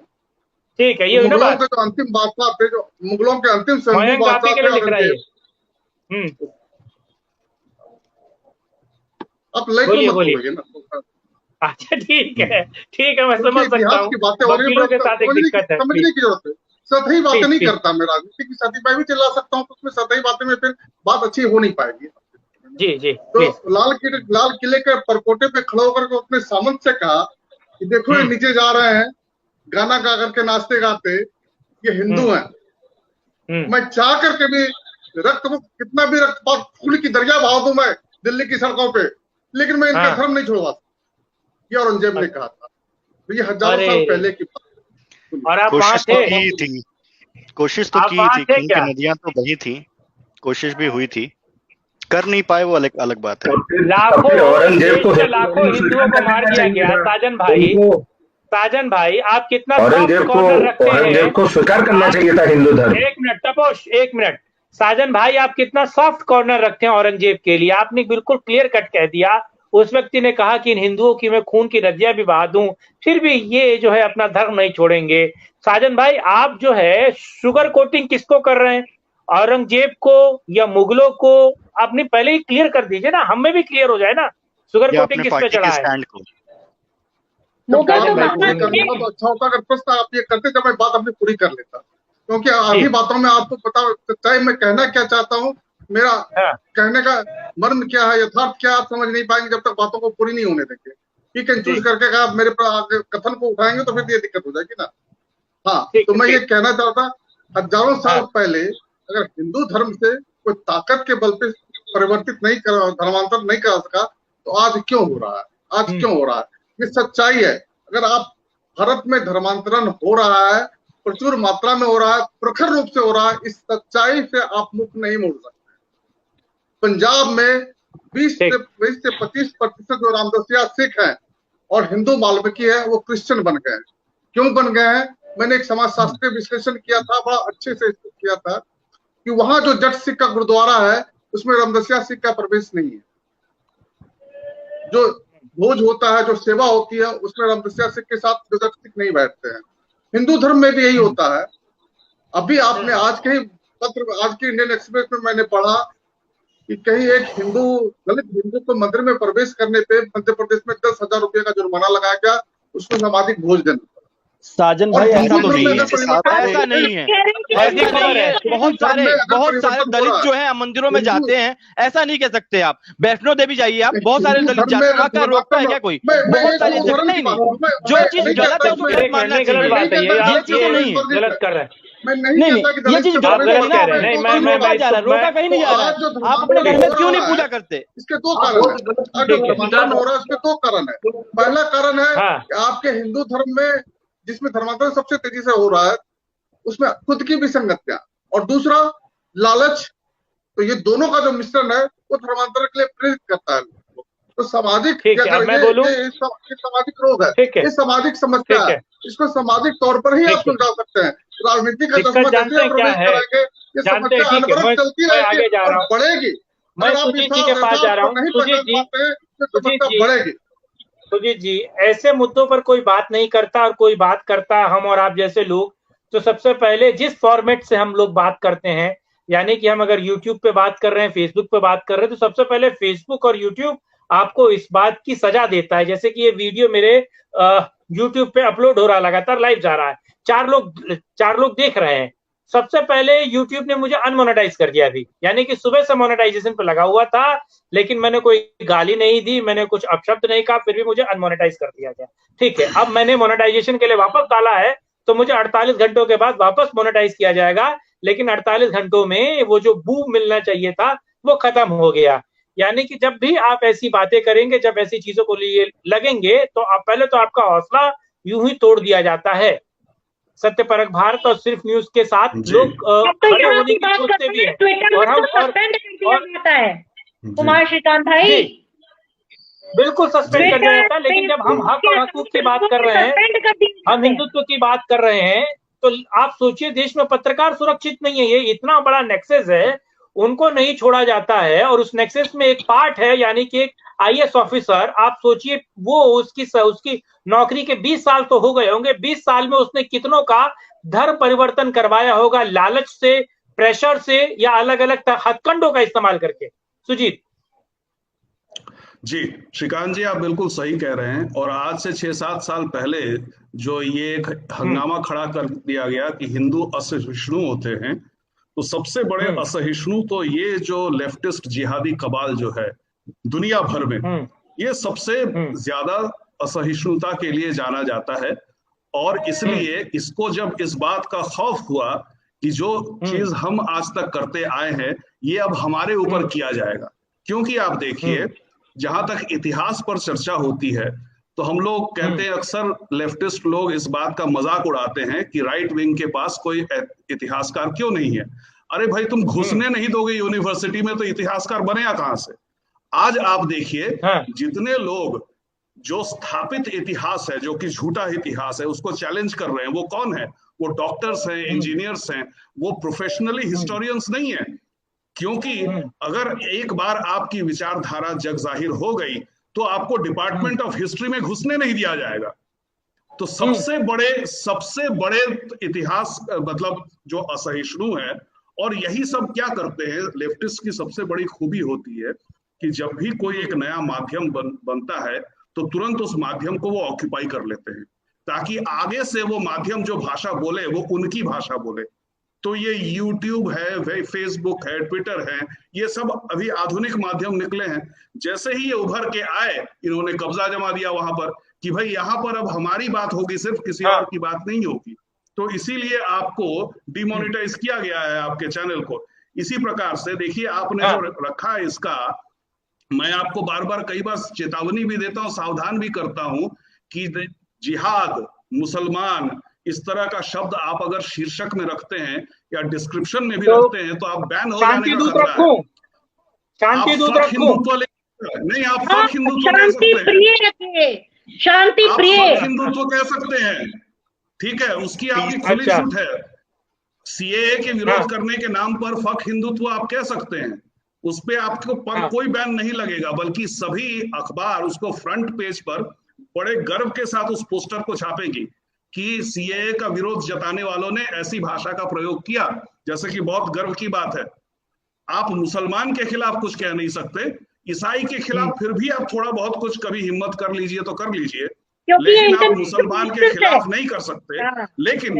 ठीक है, ये मुगलों के जो अंतिम बादशाह थे, जो मुगलों के अंतिम बादशाह थे, आप बोलिए ना। अच्छा ठीक है, मैं समझ सकता हूँ। बातें हो रही है, समझने की जरूरत है। सतही बातें नहीं करता मैं, राजनीति की सतही मैं भी चला सकता हूँ, उसमें सतही बातें में फिर बात अच्छी हो नहीं पाएगी। जी तो लाल किले के परकोटे पे खड़े होकर के अपने सामंत से कहा कि देखो ये नीचे जा रहे हैं गाना गा करके, नाचते गाते, ये हिंदू हैं। मैं चाह करके भी कितना भी रक्तपात खून की दरिया बहा दूं मैं दिल्ली की सड़कों पे, लेकिन मैं इनका धर्म नहीं छुड़वा सकता। ये औरंगजेब ने कहा था। तो ये हजारों साल पहले की बात। और आप कोशिश तो की थी, खून की नदियां तो बही थी, कोशिश भी हुई थी, कर नहीं पाए, वो अलग बात है। लाखों हिंदुओं को मार दिया गया। साजन भाई आप कितना औरंगजेब को स्वीकार करना चाहिए था हिंदू धर्म। एक मिनट तपोश, एक मिनट। साजन भाई आप कितना सॉफ्ट कॉर्नर रखते हैं औरंगजेब के लिए। आपने बिल्कुल क्लियर कट कह दिया, उस व्यक्ति ने कहा कि इन हिंदुओं की मैं खून की नदियां भी बहा दूं, फिर भी ये जो है अपना धर्म नहीं छोड़ेंगे। साजन भाई आप जो है शुगर कोटिंग किसको कर रहे हैं, औरंगजेब को या मुगलों को? आपने पहले ही क्लियर कर दीजिए ना, हमें भी क्लियर हो जाए ना शुगर कोटिंग किस पे चढ़ा है। तो अच्छा होता अगर प्रश्न आप ये करते जब मैं बात अपनी पूरी कर लेता, क्योंकि आधी बातों में आपको पता सच्चाई मैं कहना क्या चाहता हूँ, मेरा कहने का मर्म क्या है, यथार्थ क्या, आप समझ नहीं पाएंगे जब तक बातों को पूरी नहीं होने देंगे। ठीक है, चूज करके कहा मेरे पर कथन को उठाएंगे तो फिर ये दिक्कत हो जाएगी ना। हाँ तो मैं ये कहना चाहता, हजारों साल पहले अगर हिंदू धर्म से कोई ताकत के बल पे परिवर्तित नहीं कर, धर्मांतर नहीं कर सका, तो आज क्यों हो रहा है? आज क्यों हो रहा है? ये सच्चाई है। अगर आप भारत में धर्मांतरण हो रहा है, प्रचुर मात्रा में हो रहा है, प्रखर रूप से हो रहा है, इस सच्चाई से आप मुख नहीं मोड़ सकते। पंजाब में 20 से 25% जो रामदासिया सिख हैं और हिंदू वाल्मीकि है, वो क्रिश्चियन बन गए हैं। क्यों बन गए हैं? मैंने एक समाजशास्त्रीय विश्लेषण किया था, बड़ा अच्छे से किया था, कि वहां जो जट सिख का गुरुद्वारा है उसमें रामदासिया सिख का प्रवेश नहीं है। जो भोज होता है, जो सेवा होती है, उसमें रामदासिया सिख के साथ जो जट सिख नहीं बैठते हैं। हिंदू धर्म में भी यही होता है। अभी आपने आज के ही पत्र आज की इंडियन एक्सप्रेस में मैंने पढ़ा कि कहीं एक दलित हिंदू को मंदिर में प्रवेश करने पे मध्य प्रदेश में 10,000 रुपए का जुर्माना लगाया गया, उसको सामाजिक भोज देना। साजन भाई ऐसा तो नहीं है, ऐसा नहीं है, बहुत सारे दलित जो है मंदिरों में जाते हैं, ऐसा नहीं कह सकते आप। वैष्णो देवी जाइए आप, बहुत सारे दलित जाते हैं, क्या रोकता है क्या कोई? बहुत सारी जगह नहीं, जो चीज गलत है उसको गलत मानना चाहिए, ये चीजें नहीं है, गलत कर रहे हैं। नहीं, ये चीज गलत रोका जा रहा है, रोका कहीं नहीं जा रहा है। आप अपने घर में क्यों नहीं पूजा करते? इसके दो कारण है, जो धर्मांतरण हो रहा है उसके दो कारण है। पहला कारण है कि आपके हिंदू धर्म में जिसमें धर्मांतरण सबसे तेजी से हो रहा है उसमें खुद की विसंगतियां, और दूसरा लालच। तो ये दोनों का जो मिश्रण है वो धर्मांतरण के लिए प्रेरित करता है। तो सामाजिक सामाजिक रोग है, ये सामाजिक समस्या है, इसको सामाजिक तौर पर ही आप सुलझा सकते हैं। राजनीति का चश्मा जैसे प्रवेश कराएंगे ये समस्या अनवरत चलती रहेगी और बढ़ेगी। मैं सुजीत जी के पास जा रहा हूँ। बढ़ेगी। सुजीत जी, ऐसे मुद्दों पर कोई बात नहीं करता, और कोई बात करता है हम और आप जैसे लोग। तो सबसे पहले जिस फॉर्मेट से हम लोग बात करते हैं, यानी कि हम अगर YouTube पे बात कर रहे हैं, फेसबुक पे बात कर रहे हैं, तो सबसे पहले फेसबुक और YouTube आपको इस बात की सजा देता है। जैसे कि ये वीडियो मेरे YouTube पे अपलोड हो रहा है, लगातार लाइव जा रहा है, चार लोग देख रहे हैं। सबसे पहले YouTube ने मुझे अनमोनेटाइज कर दिया अभी, यानी कि सुबह से मोनेटाइजेशन पे लगा हुआ था, लेकिन मैंने कोई गाली नहीं दी, मैंने कुछ अपशब्द नहीं कहा, फिर भी मुझे अनमोनेटाइज कर दिया गया। ठीक है, अब मैंने मोनेटाइजेशन के लिए वापस डाला है, तो मुझे 48 घंटों के बाद वापस मोनेटाइज किया जाएगा, लेकिन 48 घंटों में वो जो बूम मिलना चाहिए था वो खत्म हो गया। यानी कि जब भी आप ऐसी बातें करेंगे, जब ऐसी चीजों को लिए लगेंगे, तो आप पहले तो आपका हौसला यूं ही तोड़ दिया जाता है। सत्य परख भारत और सिर्फ न्यूज के साथ लोग खड़े होने की सोचते भी हैं, और हम कुमार श्रीकांत भाई बिल्कुल सस्पेंड कर दिया जाता है। लेकिन जब हम हक और हकूक की बात कर रहे हैं, हम हिंदुत्व की बात कर रहे हैं, तो आप सोचिए देश में पत्रकार सुरक्षित नहीं है। ये इतना बड़ा नेक्सस है, उनको नहीं छोड़ा जाता है, और उस नेक्सस में एक पार्ट है, यानी कि एक IAS ऑफिसर। आप सोचिए वो उसकी नौकरी के 20 साल तो हो गए होंगे, 20 साल में उसने कितनों का धर्म परिवर्तन करवाया होगा, लालच से, प्रेशर से, या अलग अलग हथकंडों का इस्तेमाल करके। सुजीत जी, श्रीकांत जी आप बिल्कुल सही कह रहे हैं। और आज से 6-7 साल पहले जो ये एक हंगामा खड़ा कर दिया गया कि हिंदू असहिष्णु होते हैं, तो सबसे बड़े असहिष्णु तो ये जो लेफ्टिस्ट जिहादी कबाल जो है दुनिया भर में, ये सबसे ज्यादा असहिष्णुता के लिए जाना जाता है। और इसलिए इसको जब इस बात का खौफ हुआ कि जो चीज हम आज तक करते आए हैं ये अब हमारे ऊपर किया जाएगा, क्योंकि आप देखिए जहां तक इतिहास पर चर्चा होती है तो हम लोग कहते हैं, अक्सर लेफ्टिस्ट लोग इस बात का मजाक उड़ाते हैं कि राइट विंग के पास कोई इतिहासकार क्यों नहीं है। अरे भाई, तुम घुसने नहीं दोगे यूनिवर्सिटी में तो इतिहासकार बनेगा कहां से? आज आप देखिए जितने लोग जो स्थापित इतिहास है, जो कि झूठा इतिहास है, उसको चैलेंज कर रहे हैं, वो कौन है? वो डॉक्टर्स हैं, इंजीनियर्स हैं, वो प्रोफेशनली हिस्टोरियंस नहीं है। क्योंकि अगर एक बार आपकी विचारधारा जग जाहिर हो गई तो आपको डिपार्टमेंट ऑफ हिस्ट्री में घुसने नहीं दिया जाएगा। तो सबसे बड़े इतिहास मतलब जो असहिष्णु है, और यही सब क्या करते हैं, लेफ्टिस्ट की सबसे बड़ी खूबी होती है कि जब भी कोई एक नया माध्यम बनता है तो तुरंत उस माध्यम को वो ऑक्यूपाई कर लेते हैं, ताकि आगे से वो माध्यम जो भाषा बोले वो उनकी भाषा बोले। तो ये YouTube है, फेसबुक है, ट्विटर है, ये सब अभी आधुनिक माध्यम निकले हैं। जैसे ही ये उभर के आए, इन्होंने कब्जा जमा दिया वहां पर कि भाई यहाँ पर अब हमारी बात होगी, सिर्फ किसी और की बात नहीं होगी। तो इसीलिए आपको डिमोनेटाइज किया गया है आपके चैनल को। इसी प्रकार से देखिए आपने जो रखा है इसका, मैं आपको बार बार कई बार चेतावनी भी देता हूँ, सावधान भी करता हूँ कि जिहाद, मुसलमान, इस तरह का शब्द आप अगर शीर्षक में रखते हैं या डिस्क्रिप्शन में भी रखते हैं तो आप बैन हो जाने का खतरा है। शांति दूत हिंदुत्व नहीं, आप फक हिंदुत्व कह सकते हैं, शांति प्रिय हिंदुत्व कह सकते हैं, ठीक है, उसकी आपकी खुली छूट है। CAA के विरोध करने के नाम पर फक हिंदुत्व आप कह सकते हैं, उस पे आपको पर कोई बैन नहीं लगेगा, बल्कि सभी अखबार उसको फ्रंट पेज पर बड़े गर्व के साथ उस पोस्टर को छापेगी कि सीएए का विरोध जताने वालों ने ऐसी भाषा का प्रयोग किया, जैसे कि बहुत गर्व की बात है। आप मुसलमान के खिलाफ कुछ कह नहीं सकते, ईसाई के खिलाफ फिर भी आप थोड़ा बहुत कुछ कभी हिम्मत कर लीजिए तो कर लीजिए, लेकिन आप मुसलमान के खिलाफ नहीं कर सकते। लेकिन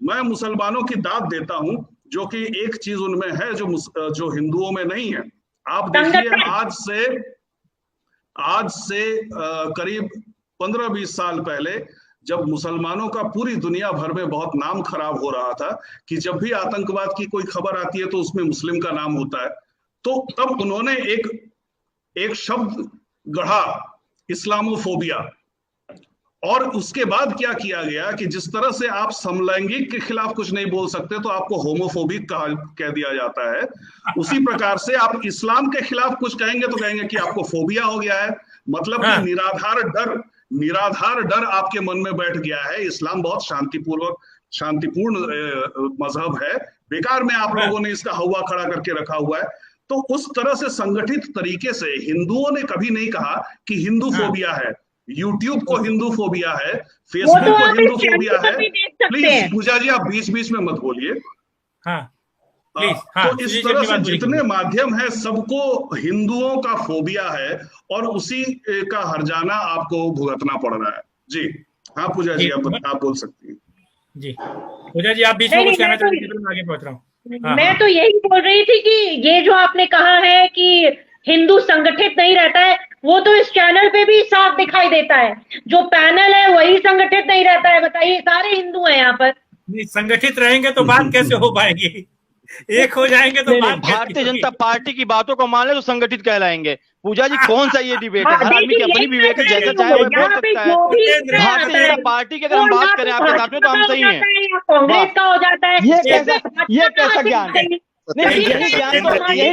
मैं मुसलमानों की दाद देता हूं, जो कि एक चीज उनमें है जो हिंदुओं में नहीं है। आप देखिए, आज से करीब 15-20 साल पहले जब मुसलमानों का पूरी दुनिया भर में बहुत नाम खराब हो रहा था कि जब भी आतंकवाद की कोई खबर आती है तो उसमें मुस्लिम का नाम होता है, तो तब उन्होंने एक शब्द गढ़ा, इस्लामोफोबिया। और उसके बाद क्या किया गया कि जिस तरह से आप समलैंगिक के खिलाफ कुछ नहीं बोल सकते तो आपको होमोफोबिक कह दिया जाता है, उसी प्रकार से आप इस्लाम के खिलाफ कुछ कहेंगे तो कहेंगे कि आपको फोबिया हो गया है। मतलब कि निराधार डर आपके मन में बैठ गया है। इस्लाम बहुत शांतिपूर्ण मजहब है, बेकार में आप लोगों ने इसका हवा खड़ा करके रखा हुआ है। तो उस तरह से संगठित तरीके से हिंदुओं ने कभी नहीं कहा कि हिंदू फोबिया है, यूट्यूब को हिंदू फोबिया है, फेसबुक को हिंदू फोबिया है। प्लीज पूजा जी, आप बीच बीच में मत बोलिए। तो इस तरह से जितने माध्यम है सबको हिंदुओं का फोबिया है और उसी का हर्जाना आपको भुगतना पड़ रहा है। जी हाँ पूजा जी, आप बोल सकती हैं। जी पूजा जी, आप बीच में कुछ कहना चाहती हैं? मैं आगे पहुंच रहा हूँ। मैं तो यही बोल रही थी कि ये जो आपने कहा है कि हिंदू संगठित नहीं रहता है, वो तो इस चैनल पे भी साफ दिखाई देता है। जो पैनल है वही संगठित नहीं रहता है। बताइए, सारे हिंदू हैं यहाँ पर। संगठित रहेंगे तो बात कैसे हो पाएगी? एक हो जाएंगे तो बात। भारतीय जनता पार्टी की बातों को मान ले तो संगठित कहलाएंगे। पूजा जी, कौन सा ये डिबेट है? हर आदमी की अपनी विवेक है, जैसा चाहे वो बोल सकता है। भारतीय जनता पार्टी की अगर हम बात करें आपके साथ में तो हम सही हैं। कांग्रेस का हो जाता है। ये कैसा ज्ञान है? नहीं, यही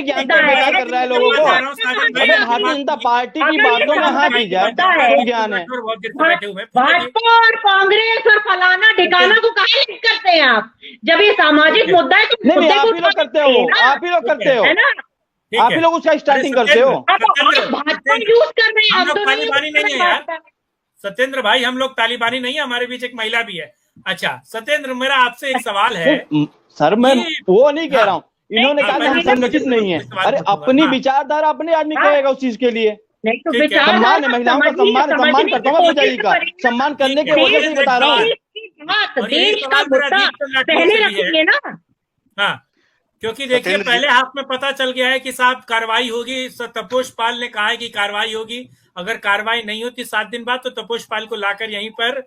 ज्ञान तो बेकार कर रहा है लोगों को। अगर भारतीय जनता पार्टी की बातों में हाँ की जाए तो ज्ञान है। भाजपा और कांग्रेस और फलाना ठिकाना को काहे लिंक करते हैं आप? जब ये सामाजिक मुद्दा है तो नहीं, आप ही लोग करते हो, आप ही लोग करते हो, है ना? आप ही लोग उसका स्टार्टिंग करते हो। भाजपा यूज कर रहे हैं। हम लोग तालिबानी नहीं है यार सत्येंद्र भाई, हम लोग तालिबानी नहीं है, हमारे बीच एक महिला भी है। अच्छा सत्येंद्र, मेरा आपसे एक सवाल है। सर मैं वो नहीं कह रहा हूँ, इन्होंने कहा कि हम संगठित नहीं है। अरे अपनी विचारधारा अपने आदमी कहेगा उस चीज के लिए। सम्मान है, महिलाओं का सम्मान करता हूँ पूजा जी का। सम्मान करने के वजह से बता रहा हूँ। देश का मुद्दा पहले रखेंगे ना। हाँ, क्योंकि देखिए पहले हाथ में पता चल गया है कि साहब कार्रवाई होगी। तपोष पाल ने कहा है कि कार्रवाई होगी। अगर कार्रवाई नहीं होती 7 दिन बाद तो तपोष पाल को लाकर यहीं पर,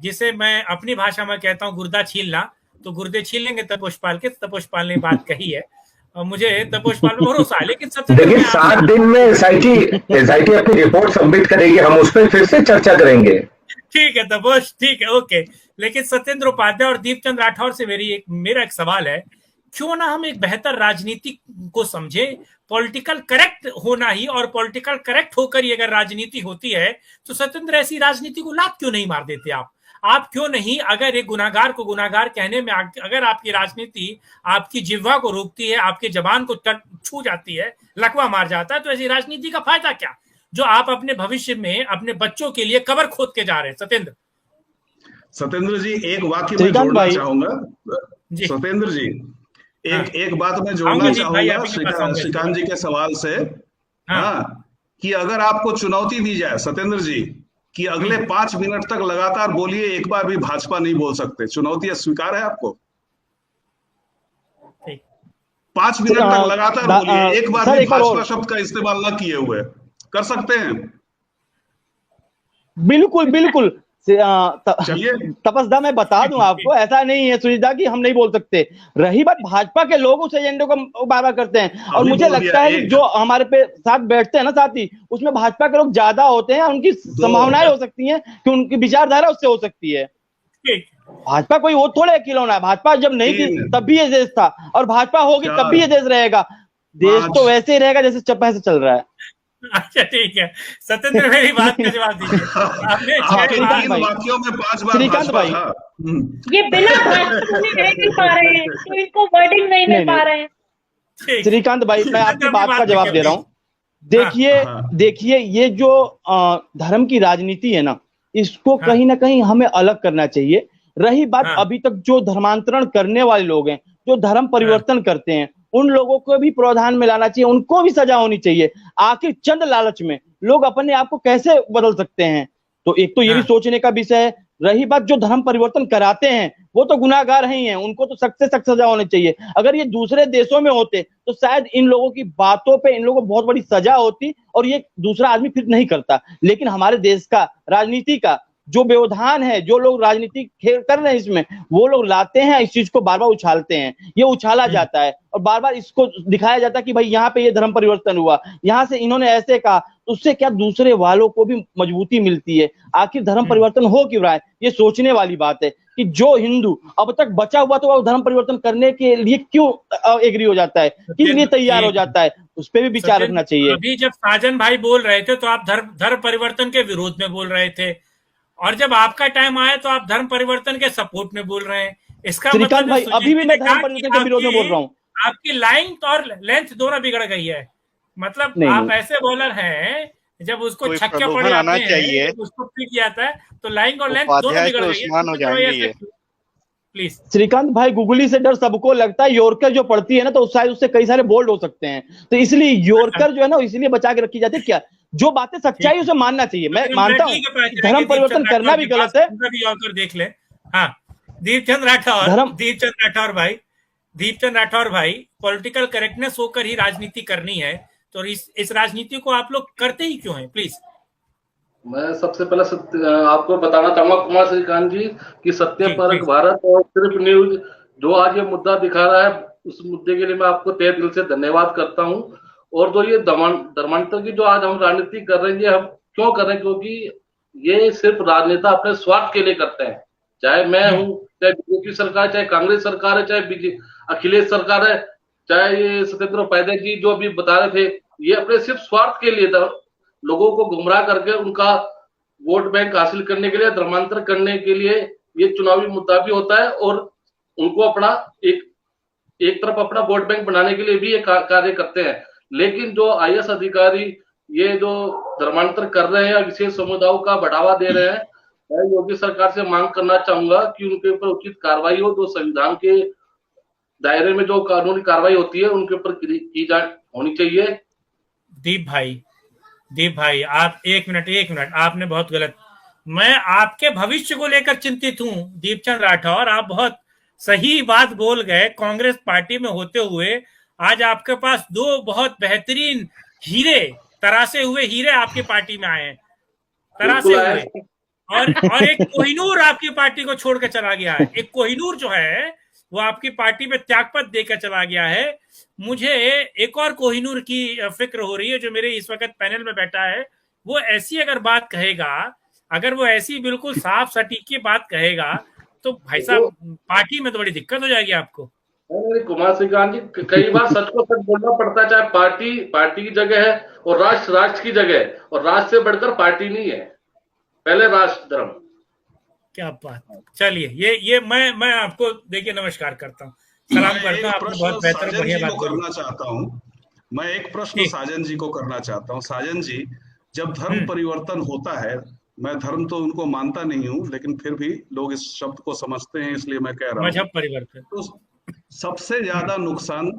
जिसे मैं अपनी भाषा में कहता हूँ गुर्दा छीलना, तो गुर्दे छील लेंगे तपोष पाल के। तपोष पाल ने बात कही है और मुझे तपोष पाल में भरोसा है। लेकिन देखिए 7 दिन में एसआईटी अपनी रिपोर्ट सबमिट करेगी, हम उस पर फिर से चर्चा करेंगे। ठीक है तपोष, ठीक है, ओके। लेकिन सत्येंद्र उपाध्याय और दीपचंद राठौर से मेरा एक सवाल है, क्यों ना हम एक बेहतर राजनीति को समझे? पॉलिटिकल करेक्ट होना ही, और पॉलिटिकल करेक्ट होकर ही अगर राजनीति होती है तो सत्येंद्र ऐसी राजनीति को लात क्यों नहीं मार देते आप क्यों नहीं? अगर एक गुनाहगार को गुनाहगार कहने में अगर आपकी राजनीति आपकी जिह्वा को रोकती है, आपके जबान को छू जाती है, लकवा मार जाता है, तो ऐसी राजनीति का फायदा क्या, जो आप अपने भविष्य में अपने बच्चों के लिए कब्र खोद के जा रहे हैं? सत्येंद्र जी एक वाक्य में जोड़ना चाहूंगा। सत्येंद्र जी एक बात मैं जोड़ना चाहूंगा श्रीकांत जी के सवाल से। हाँ, कि अगर आपको चुनौती दी जाए सत्येंद्र जी कि अगले 5 मिनट तक लगातार बोलिए, एक बार भी भाजपा नहीं बोल सकते, चुनौती स्वीकार है आपको? 5 मिनट तक लगातार बोलिए, एक बार भी भाजपा शब्द का इस्तेमाल न किए हुए, कर सकते हैं? बिल्कुल बिल्कुल। तपस्दा मैं बता दूं आपको, ऐसा नहीं है सुनीता कि हम नहीं बोल सकते। रही बात भाजपा के लोग उस एजेंडे को बार बार करते हैं, और मुझे लगता है कि जो हमारे पे साथ बैठते हैं ना साथी, उसमें भाजपा के लोग ज्यादा होते हैं, उनकी संभावनाएं हो सकती हैं कि उनकी विचारधारा उससे हो सकती है। भाजपा कोई वो थोड़े खिलौना है। भाजपा जब नहीं थी तब भी ये देश था, और भाजपा होगी तब भी ये देश रहेगा। देश तो वैसे ही रहेगा जैसे चप्पे से चल रहा है। अच्छा ठीक है सत्येंद्र, मेरी बात का जवाब दीजिए। श्रीकांत भाई ये बिना भाषण में रह नहीं पा रहे हैं, तो इनको वर्डिंग नहीं मिल पा रहे हैं। श्रीकांत भाई मैं आपकी बात का जवाब दे रहा हूँ। देखिए ये जो धर्म की राजनीति है ना, इसको कहीं ना कहीं हमें अलग करना चाहिए। रही बात अभी तक जो धर्मांतरण करने वाले लोग हैं, जो धर्म परिवर्तन करते हैं, उन लोगों को भी प्रावधान में लाना चाहिए, उनको भी सजा होनी चाहिए। आखिर चंद लालच में लोग अपने आप को कैसे बदल सकते हैं? तो एक तो ये भी सोचने का विषय है। रही बात जो धर्म परिवर्तन कराते हैं, वो तो गुनाहगार ही हैं, उनको तो सख्त से सख्त सजा होनी चाहिए। अगर ये दूसरे देशों में होते तो शायद इन लोगों की बातों पे इन लोगों को बहुत बड़ी सजा होती और ये दूसरा आदमी फिर नहीं करता। लेकिन हमारे देश का राजनीति का जो व्यवधान है, जो लोग राजनीति खेल कर रहे हैं इसमें, वो लोग लाते हैं इस चीज को, बार बार उछालते हैं, ये उछाला जाता है और बार बार इसको दिखाया जाता है कि भाई यहाँ पे ये धर्म परिवर्तन हुआ, यहाँ से इन्होंने ऐसे कहा, तो उससे क्या दूसरे वालों को भी मजबूती मिलती है। आखिर धर्म परिवर्तन हो क्यों रहा है, ये सोचने वाली बात है कि जो हिंदू अब तक बचा हुआ तो वो धर्म परिवर्तन करने के लिए क्यों एग्री हो जाता है, किस लिए तैयार हो जाता है, उस पर भी विचार रखना चाहिए। अभी जब साजन भाई बोल रहे थे तो आप धर्म परिवर्तन के विरोध में बोल रहे थे, और जब आपका टाइम आया तो आप धर्म परिवर्तन के सपोर्ट में बोल रहे हैं। इसका मतलब भाई अभी भी मैं धर्म परिवर्तन के विरोध में बोल रहा हूँ। आपकी लाइन और लेंथ दोनों बिगड़ गई है। मतलब आप ऐसे बॉलर हैं, जब उसको छक्के पड़ जाते हैं, उसको पिट जाता है, तो लाइन और लेंथ दोनों बिगड़ गई है। प्लीज श्रीकांत भाई, गुगली से डर सबको लगता है। यॉर्कर जो पड़ती है ना, तो शायद उससे कई सारे बोल्ड हो सकते हैं, तो इसलिए यॉर्कर जो है ना, इसलिए बचा के रखी जाती है। क्या जो बातें सच्चाई उसे मानना चाहिए। मैं मानता हूँ धर्म परिवर्तन करना भी गलत है। देख ले। हाँ, दीपचंद राठौर भाई, पॉलिटिकल करेक्टनेस होकर ही राजनीति करनी है, तो इस राजनीति को आप लोग करते ही क्यों हैं? प्लीज। मैं सबसे पहले आपको बताना चाहूंगा कुमार श्रीकांत जी कि सत्य परक भारत और सिर्फ न्यूज जो आज ये मुद्दा दिखा रहा है, उस मुद्दे के लिए मैं आपको तहे दिल से धन्यवाद करता हूं। और जो ये धर्मांतर की जो आज हम राजनीति कर रहे हैं, ये हम क्यों कर रहे हैं? क्योंकि ये सिर्फ राजनेता अपने स्वार्थ के लिए करते हैं। चाहे मैं हूँ, चाहे बीजेपी सरकार, चाहे कांग्रेस सरकार है, चाहे अखिलेश सरकार है, चाहे ये सत्येंद्र उपाध्याय जी जो अभी बता रहे थे, ये अपने सिर्फ स्वार्थ के लिए लोगों को गुमराह करके उनका वोट बैंक हासिल करने के लिए, धर्मांतर करने के लिए ये चुनावी मुद्दा भी होता है, और उनको अपना एक तरफ अपना वोट बैंक बनाने के लिए भी ये कार्य करते हैं। लेकिन जो आईएएस अधिकारी ये जो धर्मांतर कर रहे हैं या विशेष समुदायों का बढ़ावा दे रहे हैं, मैं योगी सरकार से मांग करना चाहूंगा कि उनके ऊपर उचित कार्रवाई हो। जो संविधान के दायरे में जो कानूनी कार्रवाई होती है, उनके ऊपर की होनी चाहिए। दीप भाई आप एक मिनट, आपने बहुत गलत, मैं आपके भविष्य को लेकर चिंतित हूँ। दीपचंद राठौर, आप बहुत सही बात बोल गए। कांग्रेस पार्टी में होते हुए आज आपके पास दो बहुत बेहतरीन हीरे, तरासे हुए हीरे आपकी पार्टी में आए हैं, तरासे हुए, और एक कोहिनूर आपकी पार्टी को छोड़कर चला गया है। एक कोहिनूर जो है वो आपकी पार्टी में त्यागपत्र देकर चला गया है। मुझे एक और कोहिनूर की फिक्र हो रही है जो मेरे इस वक्त पैनल में बैठा है। वो ऐसी अगर बात कहेगा, अगर वो ऐसी बिल्कुल साफ सटीक की बात कहेगा, तो भाई साहब पार्टी में तो बड़ी दिक्कत हो जाएगी आपको। कुमार श्रीकांत जी, कई बार सच को सच बोलना पड़ता है। चाहे पार्टी की जगह है और राष्ट्र की जगह है, और राष्ट्र से बढ़कर पार्टी नहीं है, पहले राष्ट्र धर्म। क्या बात। चलिए ये मैं आपको देखिए नमस्कार करता हूँ, सलाम करता हूँ। आपने बहुत बेहतर बढ़िया बात करना चाहता हूँ। मैं एक प्रश्न साजन जी को करना चाहता हूँ। साजन जी, जब धर्म परिवर्तन होता है, मैं धर्म तो उनको मानता नहीं हूँ, लेकिन फिर भी लोग इस शब्द को समझते हैं, इसलिए मैं कह रहा हूँ मजहब परिवर्तन, तो सबसे ज्यादा नुकसान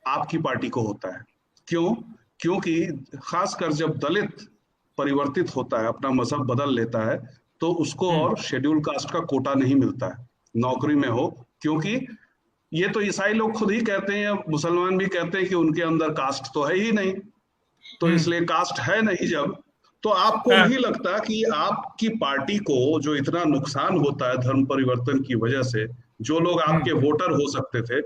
आपकी पार्टी को होता है। क्यों? क्योंकि खासकर जब दलित परिवर्तित होता है, अपना मजहब बदल लेता है, तो उसको और शेड्यूल कास्ट का कोटा नहीं मिलता है, नौकरी में हो। क्योंकि ये तो ईसाई लोग खुद ही कहते हैं, मुसलमान भी कहते हैं कि उनके अंदर कास्ट तो है ही नहीं, तो इसलिए कास्ट है नहीं जब, तो आपको नहीं लगता कि आपकी पार्टी को जो इतना नुकसान होता है धर्म परिवर्तन की वजह से, जो लोग आपके वोटर हो सकते थे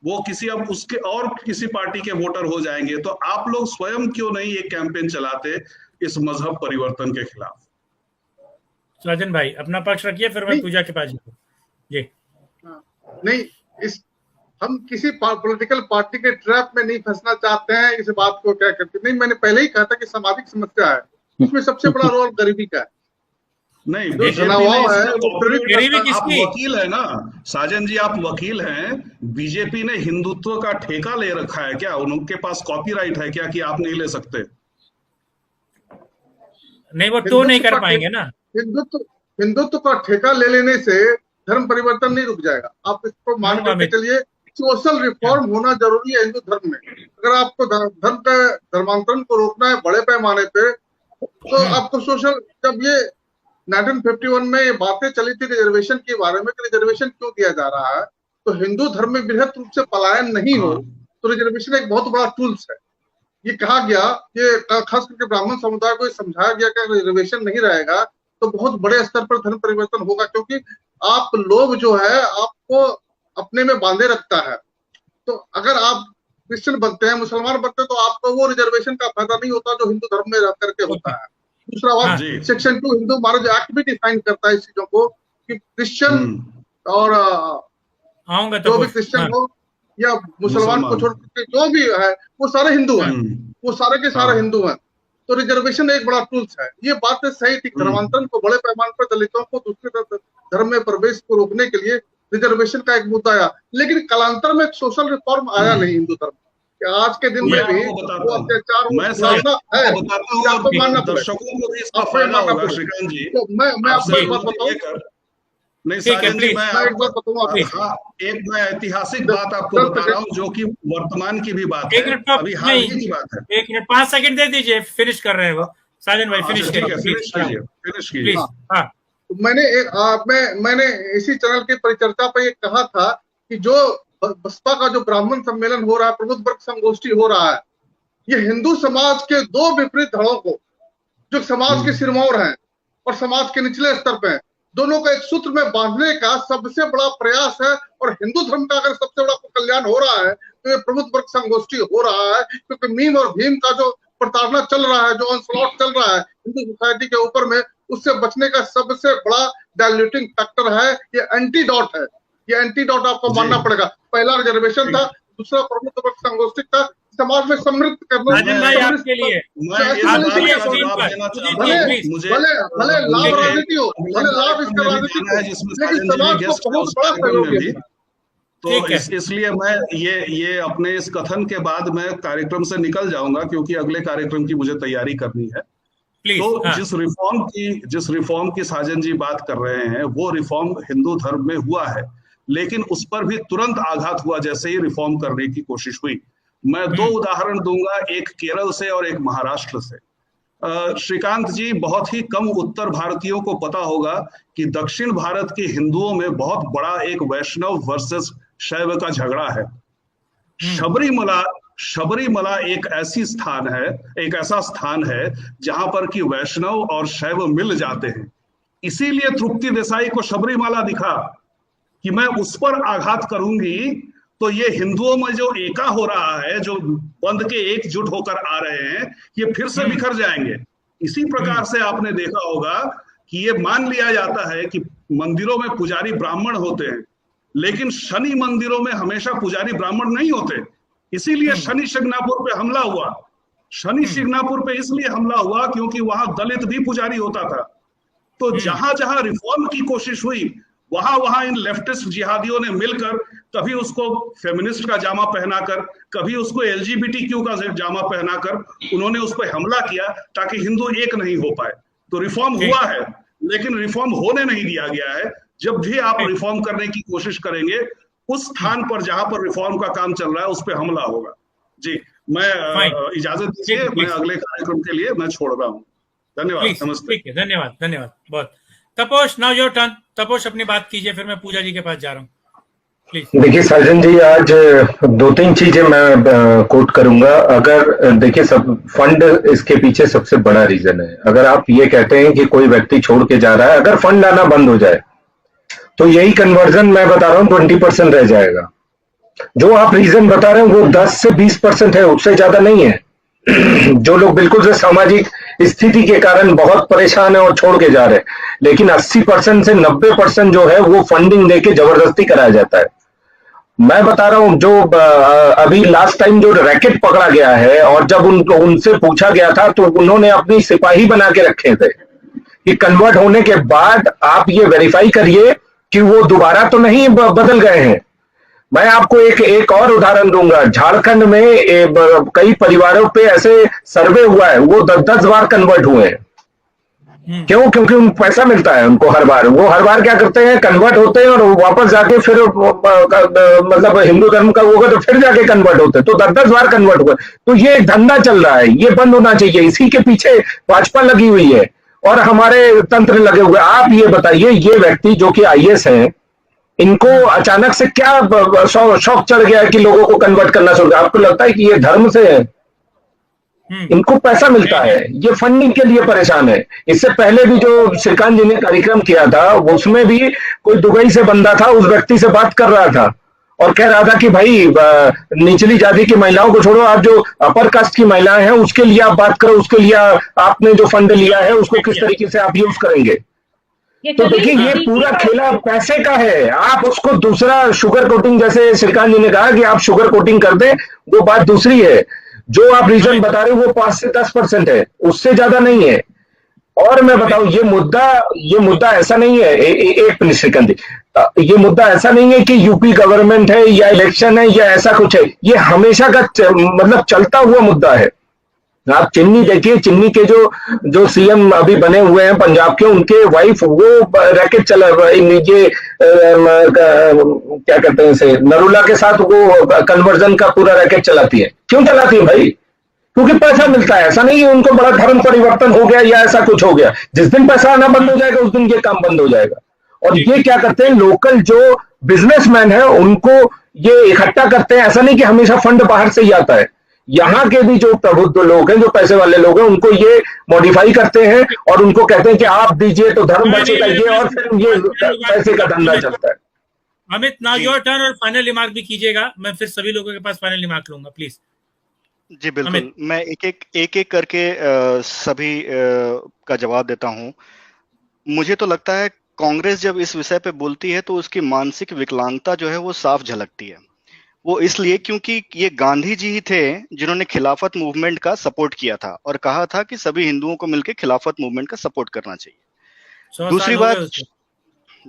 वो अब उसके और किसी पार्टी के वोटर हो जाएंगे, तो आप लोग स्वयं क्यों नहीं एक कैंपेन चलाते इस मजहब परिवर्तन के खिलाफ? साजन भाई अपना पक्ष रखिए, फिर मैं पूजा के पास जाऊँ। जी नहीं, हम किसी पॉलिटिकल पार्टी के ट्रैप में नहीं फंसना चाहते हैं। इस बात को क्या करते नहीं, मैंने पहले ही कहा था कि सामाजिक समस्या है, उसमें सबसे बड़ा रोल गरीबी का है। नहीं, गरीबी किसकी? आप वकील है ना साजन जी, आप वकील हैं। बीजेपी ने हिंदुत्व का ठेका ले रखा है क्या? उनके पास कॉपीराइट है क्या कि आप नहीं ले सकते? नहीं, वो तो नहीं कर पाएंगे ना, हिंदुत्व का ठेका ले लेने से धर्म परिवर्तन नहीं रुक जाएगा। आप इसको मान के चलिए, सोशल रिफॉर्म होना जरूरी है हिंदू धर्म में। अगर आपको धर्म का धर्मांतरण को रोकना है बड़े पैमाने पे, तो आपको सोशल, जब ये 1951 में ये बातें चली थी रिजर्वेशन के बारे में कि रिजर्वेशन क्यों दिया जा रहा है, तो हिंदू धर्म में बृहत रूप से पलायन नहीं हो, तो रिजर्वेशन एक बहुत बड़ा टूल्स है। ये कहा गया, ये खास करके ब्राह्मण समुदाय को समझाया गया कि रिजर्वेशन नहीं रहेगा तो बहुत बड़े स्तर पर धर्म परिवर्तन होगा, क्योंकि आप लोग जो है आपको अपने में बांधे रखता है। तो अगर आप क्रिश्चियन बनते हैं, मुसलमान बनते हैं, तो आपको वो रिजर्वेशन का फायदा नहीं होता जो हिंदू धर्म में रह करके होता है। दूसरा बात, सेक्शन 2 हिंदू मैरिज एक्ट भी डिफाइन करता है इस चीजों को कि क्रिश्चियन और जो भी क्रिश्चियन हो या मुसलमान को छोड़ के जो भी है वो सारे हिंदू हैं, वो सारे के सारे हिंदू हैं। तो रिजर्वेशन एक बड़ा टूल्स है। ये बात सही थी, धर्मांतरण को बड़े पैमाने पर दलितों को दूसरे धर्म में प्रवेश को रोकने के लिए रिजर्वेशन का एक मुद्दा आया, लेकिन कालांतर में सोशल रिफॉर्म आया नहीं हिंदू धर्म। आज के दिन में भी वो अत्याचार है, आपको मानना पड़ेगा। श्रीकांत जी, मैं आपको एक बात बताऊं, नहीं साजन जी, मैं मैं ऐतिहासिक बात आपको बता रहा हूँ जो कि वर्तमान की भी बात है, अभी हाल ही की बात है। 1 मिनट 5 सेकंड दे दीजिए, फिनिश कर रहे हैं वो साजन भाई, फिनिश कीजिए। हाँ, मैंने इसी चैनल की परिचर्चा पे ये कहा था कि जो बसपा का जो ब्राह्मण सम्मेलन हो रहा है, प्रबुद्ध वर्ग संगोष्ठी हो रहा है, ये हिंदू समाज के 2 विपरीत धड़ों को, जो समाज के सिरमौर हैं और समाज के निचले स्तर पे हैं, दोनों को एक सूत्र में बांधने का सबसे बड़ा प्रयास है। और हिंदू धर्म का अगर सबसे बड़ा कल्याण हो रहा है तो ये प्रबुद्ध वर्ग संगोष्ठी हो रहा है, क्योंकि मीम और भीम का जो प्रताड़ना चल रहा है, जो ऑनस्लॉट चल रहा है हिंदू सोसाइटी के ऊपर में, उससे बचने का सबसे बड़ा डायल्यूटिंग फैक्टर है। ये एंटीडॉट है, ये एंटीडॉट आपको मानना पड़ेगा। पहला रिजर्वेशन था, दूसरा प्रबुद्ध वर्ग संगोष्ठी था, समाज में समृद्ध करना। आपके लिए भले लाभ राजनीति हो, भले लाभ इसका राजनीति हो, लेकिन समाज को बहुत बड़ा सहयोग है। तो इसलिए मैं ये अपने इस कथन के बाद मैं कार्यक्रम से निकल जाऊंगा, क्योंकि अगले कार्यक्रम की मुझे तैयारी करनी है। तो जिस रिफॉर्म की साजन जी बात कर रहे हैं, वो रिफॉर्म हिंदू धर्म में हुआ है, लेकिन उस पर भी तुरंत आघात हुआ जैसे ही रिफॉर्म करने की कोशिश हुई। मैं 2 उदाहरण दूंगा, एक केरल से और एक महाराष्ट्र से। श्रीकांत जी, बहुत ही कम उत्तर भारतीयों को पता होगा कि दक्षिण भारत के हिंदुओं में बहुत बड़ा एक वैष्णव वर्सेस शैव का झगड़ा है। शबरीमला एक ऐसा स्थान है जहां पर कि वैष्णव और शैव मिल जाते हैं। इसीलिए तृप्ति देसाई को शबरीमला दिखा कि मैं उस पर आघात करूंगी तो ये हिंदुओं में जो एका हो रहा है, जो बंद के एकजुट होकर आ रहे हैं, ये फिर से बिखर जाएंगे। इसी प्रकार से आपने देखा होगा कि ये मान लिया जाता है कि मंदिरों में पुजारी ब्राह्मण होते हैं, लेकिन शनि मंदिरों में हमेशा पुजारी ब्राह्मण नहीं होते। इसीलिए शनि शिंगणापुर पे हमला हुआ। शनि शिंगणापुर पे इसलिए हमला हुआ क्योंकि वहां दलित भी पुजारी होता था। तो जहां जहां रिफॉर्म की कोशिश हुई, वहां इन लेफ्टिस्ट जिहादियों ने मिलकर कभी उसको फेमिनिस्ट का जामा पहनाकर, कभी उसको एलजीबीटीक्यू का जामा पहनाकर उन्होंने उस पर हमला किया, ताकि हिंदू एक नहीं हो पाए। तो रिफॉर्म हुआ है, लेकिन रिफॉर्म होने नहीं दिया गया है। जब भी आप रिफॉर्म करने की कोशिश करेंगे, उस स्थान पर जहां पर रिफॉर्म का काम चल रहा है, उस पर हमला होगा। जी, मैं इजाजत दीजिए, मैं अगले कार्यक्रम के लिए मैं छोड़ रहा हूँ। धन्यवाद, नमस्ते। ठीक है, धन्यवाद बहुत। तपोश, नाउ योर टर्न। तपोश, अपनी बात कीजिए, फिर मैं पूजा जी के पास जा रहा हूँ। देखिए साजन जी, आज 2-3 चीजें मैं कोट करूंगा। अगर देखिए, सब फंड इसके पीछे सबसे बड़ा रीजन है। अगर आप ये कहते हैं कि कोई व्यक्ति छोड़ के जा रहा है, अगर फंड आना बंद हो जाए तो यही कन्वर्जन मैं बता रहा हूँ 20% रह जाएगा। जो आप रीजन बता रहे हैं वो 10 से 20% है, उससे ज्यादा नहीं है। जो लोग बिल्कुल से सामाजिक स्थिति के कारण बहुत परेशान है और छोड़ के जा रहे हैं, लेकिन 80% से 90% जो है वो फंडिंग देके जबरदस्ती कराया जाता है। मैं बता रहा हूं, जो अभी लास्ट टाइम जो रैकेट पकड़ा गया है, और जब उनसे पूछा गया था तो उन्होंने अपनी सिपाही बना के रखे थे कि कन्वर्ट होने के बाद आप ये वेरीफाई करिए कि वो दोबारा तो नहीं बदल गए हैं। मैं आपको एक और उदाहरण दूंगा। झारखंड में कई परिवारों पे ऐसे सर्वे हुआ है, वो 10 बार कन्वर्ट हुए हैं। क्यों? क्योंकि उनको पैसा मिलता है उनको हर बार। वो हर बार क्या करते हैं, कन्वर्ट होते हैं और वापस जाके फिर मतलब हिंदू धर्म का होगा तो फिर जाके कन्वर्ट होते हैं, तो 10-10 बार कन्वर्ट हुए। तो ये एक धंधा चल रहा है, ये बंद होना चाहिए। इसी के पीछे भाजपा लगी हुई है और हमारे तंत्र लगे हुए। आप ये बताइए, ये व्यक्ति जो कि आईएएस हैं, इनको अचानक से क्या शौक चढ़ गया है कि लोगों को कन्वर्ट करना शुरू? आपको लगता है कि ये धर्म से है? इनको पैसा मिलता है, ये फंडिंग के लिए परेशान है। इससे पहले भी जो श्रीकांत जी ने कार्यक्रम किया था, उसमें भी कोई दुबई से बंदा था, उस व्यक्ति से बात कर रहा था और कह रहा था कि भाई निचली जाति की महिलाओं को छोड़ो, आप जो अपर कास्ट की महिलाएं हैं उसके लिए आप बात करो, उसके लिए आपने जो फंड लिया है उसको किस तरीके से आप यूज करेंगे। तो देखिए, ये पूरा खेला पैसे का है। आप उसको दूसरा शुगर कोटिंग, जैसे श्रीकांत जी ने कहा कि आप शुगर कोटिंग कर दें, वो बात दूसरी है। जो आप रीजन बता रहे हो वो 5 से 10% है, उससे ज्यादा नहीं है। और मैं बताऊं, ये मुद्दा ऐसा नहीं है, एक मिनट श्रीकांत जी, ये मुद्दा ऐसा नहीं है कि यूपी गवर्नमेंट है या इलेक्शन है या ऐसा कुछ है। ये हमेशा का मतलब चलता हुआ मुद्दा है। आप चिन्नी देखिए, चिन्नी के जो सीएम अभी बने हुए हैं पंजाब के, उनके वाइफ वो रैकेट चला, ये क्या कहते हैं इसे, नरूला के साथ वो कन्वर्जन का पूरा रैकेट चलाती है। क्यों चलाती है भाई? क्योंकि पैसा मिलता है। ऐसा नहीं है उनको बड़ा धर्म परिवर्तन हो गया या ऐसा कुछ हो गया। जिस दिन पैसा आना बंद हो जाएगा उस दिन ये काम बंद हो जाएगा। और ये क्या करते हैं, लोकल जो बिजनेसमैन है उनको ये इकट्ठा करते हैं। ऐसा नहीं कि हमेशा फंड बाहर से ही आता है। यहाँ के भी जो प्रबुद्ध लोग हैं, जो पैसे वाले लोग हैं, उनको ये मॉडिफाई करते हैं और उनको कहते हैं कि आप दीजिए तो धर्म बचेगा, ये, और फिर ये पैसे का धंधा चलता है। अमित, नाउ योर टर्न, और फाइनल रिमार्क भी कीजिएगा। मैं फिर सभी लोगों के पास फाइनल रिमार्क लूंगा, प्लीज। जी बिल्कुल, मैं एक करके सभी का जवाब देता हूं। मुझे तो लगता है कांग्रेस जब इस विषय पे बोलती है तो उसकी मानसिक विकलांगता जो है वो साफ झलकती है। वो इसलिए क्योंकि ये गांधी जी ही थे जिन्होंने खिलाफत मूवमेंट का सपोर्ट किया था और कहा था कि सभी हिंदुओं को मिलकर खिलाफत मूवमेंट का सपोर्ट करना चाहिए। दूसरी बात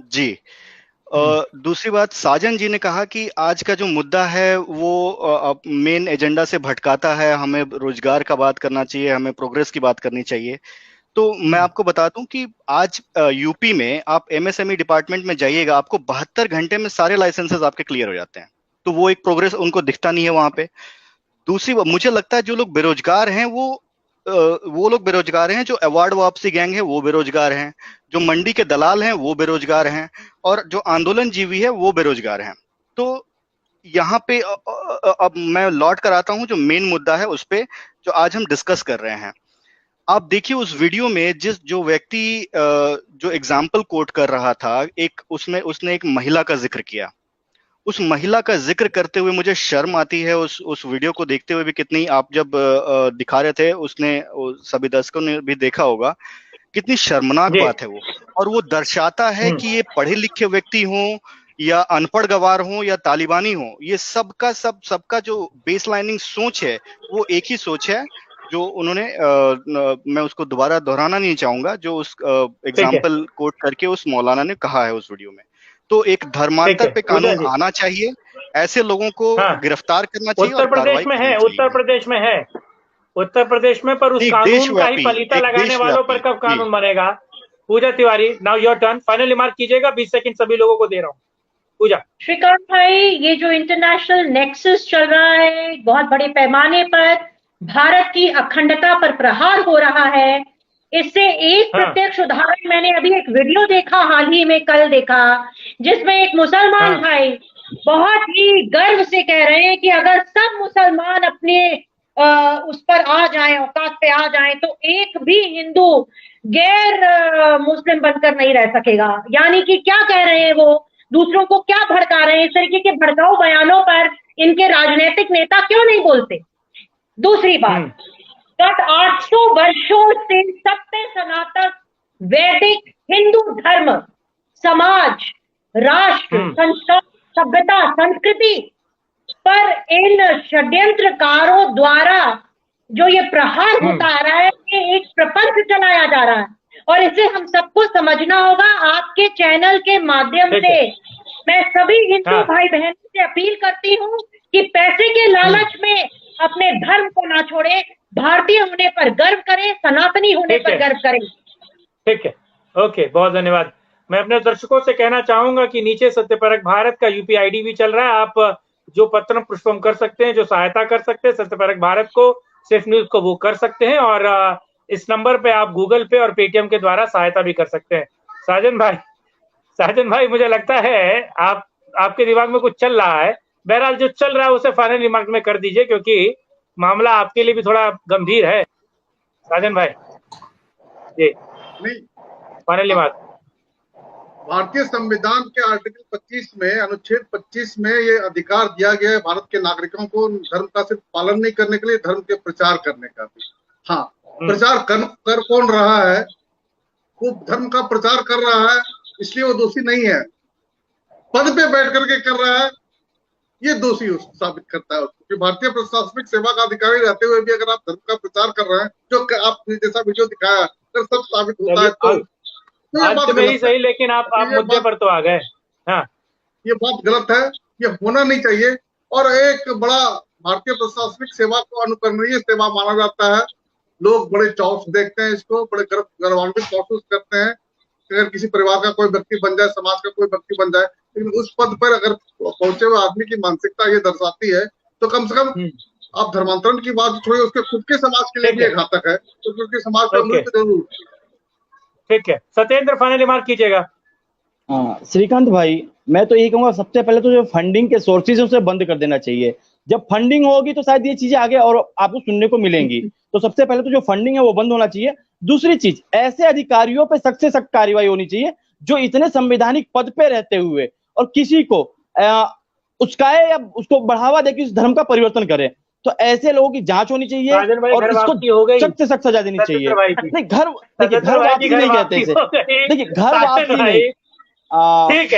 जी, दूसरी बात, साजन जी ने कहा कि आज का जो मुद्दा है वो मेन एजेंडा से भटकाता है, हमें रोजगार का बात करना चाहिए, हमें प्रोग्रेस की बात करनी चाहिए। तो मैं आपको बता दूं कि आज यूपी में आप एमएसएमई डिपार्टमेंट में जाइएगा, आपको 72 घंटे में सारे लाइसेंसेस आपके क्लियर हो जाते हैं। तो वो एक प्रोग्रेस उनको दिखता नहीं है वहां पे। दूसरी बात, मुझे लगता है जो लोग बेरोजगार हैं वो लोग बेरोजगार हैं, जो अवार्ड वापसी गैंग है वो बेरोजगार हैं, जो मंडी के दलाल हैं वो बेरोजगार हैं, और जो आंदोलन जीवी है वो बेरोजगार हैं। तो यहाँ पे अब मैं लौट कर आता हूँ जो मेन मुद्दा है उस पे जो आज हम डिस्कस कर रहे हैं। आप देखिए उस वीडियो में जो व्यक्ति जो एग्जाम्पल कोट कर रहा था, उसने एक महिला का जिक्र किया। उस महिला का जिक्र करते हुए मुझे शर्म आती है। उस वीडियो को देखते हुए भी, कितनी आप जब दिखा रहे थे, उसने सभी दर्शकों ने भी देखा होगा, कितनी शर्मनाक बात है वो। और वो दर्शाता है कि ये पढ़े लिखे व्यक्ति हों या अनपढ़ गवार हों या तालिबानी हों, ये सबका जो बेसलाइनिंग सोच है वो एक ही सोच है जो उन्होंने मैं उसको दोबारा दोहराना नहीं चाहूंगा, जो उस एग्जाम्पल कोट करके उस मौलाना ने कहा है उस वीडियो में। तो एक धर्मांतर पे कानून आना चाहिए, ऐसे लोगों को गिरफ्तार करना चाहिए। उत्तर प्रदेश में है, उत्तर प्रदेश में, पर उस कानून का ही पलीता लगाने वालों पर कब कानून बनेगा? Pooja Tiwari, now your turn, final remark कीजिएगा, 20 सेकंड सभी लोगों को दे रहा हूँ। पूजा। श्रीकांत भाई, ये जो इंटरनेशनल नेक्सस चल रहा है, बहुत बड़े पैमाने पर भारत की अखंडता पर प्रहार हो रहा है, इससे एक प्रत्यक्ष उदाहरण मैंने अभी एक वीडियो देखा, हाल ही में कल देखा, जिसमें एक मुसलमान भाई बहुत ही गर्व से कह रहे हैं कि अगर सब मुसलमान अपने उस पर आ जाएं, औकात पे आ जाएं, तो एक भी हिंदू गैर मुस्लिम बनकर नहीं रह सकेगा। यानी कि क्या कह रहे हैं वो, दूसरों को क्या भड़का रहे हैं? इस तरीके के भड़काऊ बयानों पर इनके राजनीतिक नेता क्यों नहीं बोलते? दूसरी बात, गत 800 वर्षों से सत्य सनातन वैदिक हिंदू धर्म, समाज, राष्ट्र, संस्कार, सभ्यता, संस्कृति पर इन षड्यंत्रकारों द्वारा जो ये प्रहार होता आ रहा है, ये एक प्रपंच चलाया जा रहा है और इसे हम सबको समझना होगा। आपके चैनल के माध्यम से मैं सभी हिंदू भाई बहनों से अपील करती हूँ कि पैसे के लालच में अपने धर्म को ना छोड़े, भारतीय होने पर गर्व करें, सनातनी होने पर गर्व करें। ठीक है, ओके, बहुत धन्यवाद। मैं अपने दर्शकों से कहना चाहूंगा कि नीचे सत्यपरक भारत का यूपीआईडी भी चल रहा है, आप जो पत्र पुष्पम कर सकते हैं, जो सहायता कर सकते हैं सत्यपरक भारत को, सिर्फ न्यूज को, वो कर सकते हैं। और इस नंबर पे आप गूगल पे और पेटीएम के द्वारा सहायता भी कर सकते हैं। साजन भाई मुझे लगता है आपके दिमाग में कुछ चल रहा है। बहरहाल जो चल रहा है उसे फाइनल रिमार्क में कर दीजिए, क्योंकि मामला आपके लिए भी थोड़ा गंभीर है। साजन भाई जी, फाइनल रिमार्क। भारतीय संविधान के आर्टिकल 25 में, अनुच्छेद 25 में ये अधिकार दिया गया है भारत के नागरिकों को धर्म का सिर्फ पालन नहीं करने के लिए, धर्म के प्रचार करने का भी। हाँ, प्रचार कर कौन रहा है? वो धर्म का प्रचार कर रहा है, इसलिए वो दोषी नहीं है। पद पे बैठ करके कर रहा है, ये दोषी साबित करता है उसको। कि भारतीय प्रशासनिक सेवा का अधिकारी रहते हुए भी अगर आप धर्म का प्रचार कर रहे हैं, जो आप जैसा वीडियो दिखाया, अगर सब साबित होता है तो बात मेरी सही, लेकिन आप मुद्दे पर तो आ गए। हाँ, ये बात गलत है, ये होना नहीं चाहिए। और एक बड़ा भारतीय प्रशासनिक सेवा को अनुकरणीय सेवा माना जाता है। लोग बड़े चाव से देखते हैं इसको, बड़े गौरवान्वित महसूस करते हैं अगर किसी परिवार का कोई व्यक्ति बन जाए, समाज का कोई व्यक्ति बन जाए। लेकिन उस पद पर अगर पहुंचे हुए आदमी की मानसिकता ये दर्शाती है, तो कम से कम आप धर्मांतरण की बात छोड़िए, उसके खुद के समाज के लिए भी घातक है, तो क्योंकि समाज का मृत्यु जरूर। ठीक है, सत्येंद्र फाइनल रिमार्क कीजिएगा। हाँ, श्रीकांत भाई, मैं तो यही कहूंगा, सबसे पहले तो जो फंडिंग के सोर्सेज है उसे बंद कर देना चाहिए। जब फंडिंग होगी तो शायद ये चीजें आगे और आपको सुनने को मिलेंगी। तो सबसे पहले तो जो फंडिंग है वो बंद होना चाहिए। दूसरी चीज, ऐसे अधिकारियों पे सख्त से सख्त कार्रवाई होनी चाहिए जो इतने संवैधानिक पद पे रहते हुए और किसी को उचकाए या उसको बढ़ावा देकर इस धर्म का परिवर्तन करे। तो ऐसे लोगों की जांच होनी चाहिए और इसको सख्त से सख्त सजा देनी चाहिए। नहीं, घर वापसी नहीं कहते इसे। देखिए, घर वापसी नहीं, ठीक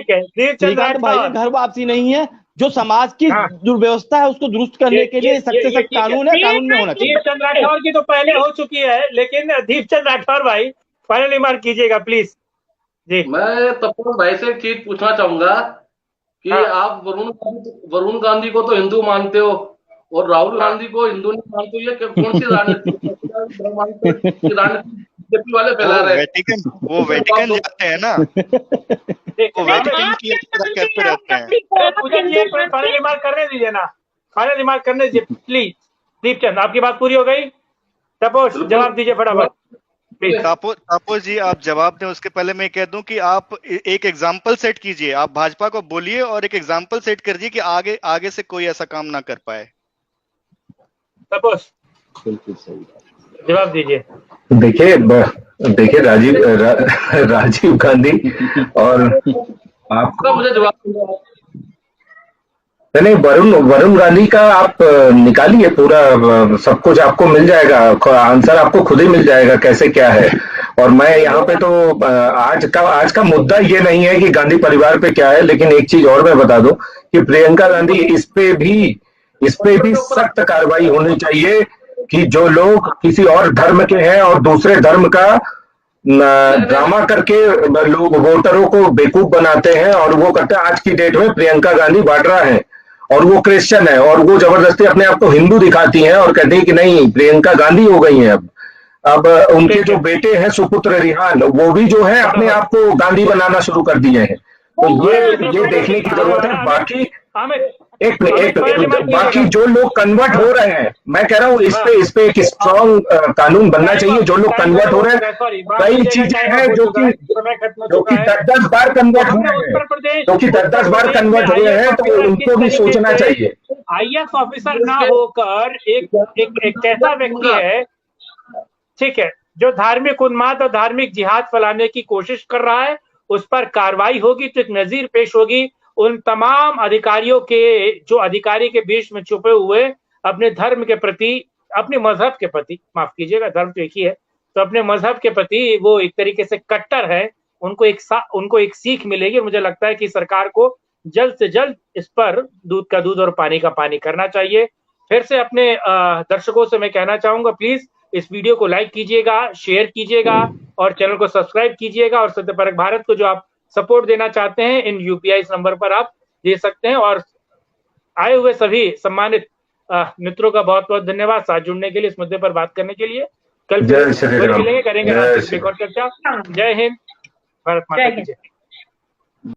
है श्रीकांत भाई, घर वापसी नहीं है। जो समाज की दुर्व्यवस्था है उसको दुरुस्त करने के लिए सख्त से सख्त कानून है, कानून में होना चाहिए। दीपचंद राठौर की तो पहले हो चुकी है, लेकिन दीपचंद राठौर भाई फाइनल रिमार्क कीजिएगा प्लीज जी। मैं तपन भाई से एक चीज पूछना चाहूंगा कि आप वरुण गांधी को तो हिंदू मानते हो और राहुल गांधी को हिंदू नहीं मानते हो, ये कौन सी राजनीति वाले फैला रहे हैं? वो वेटिकन जाते हैं ना, वो वेटिकन की कैंप पे रहते हैं। फाइनल रिमार्क करने दीजिए ना, फाइनल रिमार्क करने दीजिए प्लीज। दीपचंद, आपकी बात पूरी हो गई? तपोष, जवाब दीजिए फटाफट। तापोष जी, आप जवाब दें उसके पहले मैं कह दूं कि आप एक एग्जाम्पल सेट कीजिए। आप भाजपा को बोलिए और एक एग्जाम्पल सेट कर दीजिए कि आगे से कोई ऐसा काम ना कर पाए। तपोष, बिल्कुल सही, जवाब दीजिए। देखिए राजीव गांधी और आप मुझे जवाब नहीं, वरुण गांधी का आप निकालिए पूरा, सब कुछ आपको मिल जाएगा, आंसर आपको खुद ही मिल जाएगा कैसे क्या है। और मैं यहाँ पे तो आज का मुद्दा ये नहीं है कि गांधी परिवार पे क्या है, लेकिन एक चीज और मैं बता दूं कि प्रियंका गांधी इस पे भी सख्त कार्रवाई होनी चाहिए कि जो लोग किसी और धर्म के हैं और दूसरे धर्म का ड्रामा करके लोग वोटरों को बेवकूफ बनाते हैं और वो करते हैं। आज की डेट में प्रियंका गांधी वाड्रा है और वो क्रिश्चियन है और वो जबरदस्ती अपने आप को हिंदू दिखाती हैं और कहती है कि नहीं, प्रियंका गांधी हो गई हैं। अब उनके जो बेटे हैं सुपुत्र रिहान, वो भी जो है अपने आप को गांधी बनाना शुरू कर दिए हैं। तो ये देखने की जरूरत है। बाकी बाकी जो लोग कन्वर्ट हो रहे हैं, मैं कह रहा हूँ इस पे एक स्ट्रॉन्ग कानून बनना चाहिए। जो लोग कन्वर्ट हो रहे हैं, कई चीजें हैं जो कि 10-10 बार कन्वर्ट हुए हैं, जो कि 10-10 बार कन्वर्ट हुए हैं, तो उनको भी सोचना चाहिए। आईएएस ऑफिसर ना होकर एक ऐसा व्यक्ति है, ठीक है, जो धार्मिक उन्माद और धार्मिक जिहाद फैलाने की कोशिश कर रहा है, उस पर कार्रवाई होगी तो एक नजीर पेश होगी उन तमाम अधिकारियों के जो अधिकारी के बीच में छुपे हुए अपने धर्म के प्रति, अपने मजहब के प्रति, माफ कीजिएगा धर्म तो एक ही है, तो अपने मजहब के प्रति वो एक तरीके से कट्टर है। उनको एक सीख मिलेगी। मुझे लगता है कि सरकार को जल्द से जल्द इस पर दूध का दूध और पानी का पानी करना चाहिए। फिर से अपने दर्शकों से मैं कहना चाहूंगा, प्लीज इस वीडियो को लाइक कीजिएगा, शेयर कीजिएगा और चैनल को सब्सक्राइब कीजिएगा। और सत्यपरक भारत को जो आप सपोर्ट देना चाहते हैं, इन यूपीआई नंबर पर आप दे सकते हैं। और आए हुए सभी सम्मानित मित्रों का बहुत बहुत धन्यवाद साथ जुड़ने के लिए, इस मुद्दे पर बात करने के लिए। कल जय श्री राम, मिलेंगे, करेंगे जय एक और चर्चा। जय हिंद, भारत माता की जय।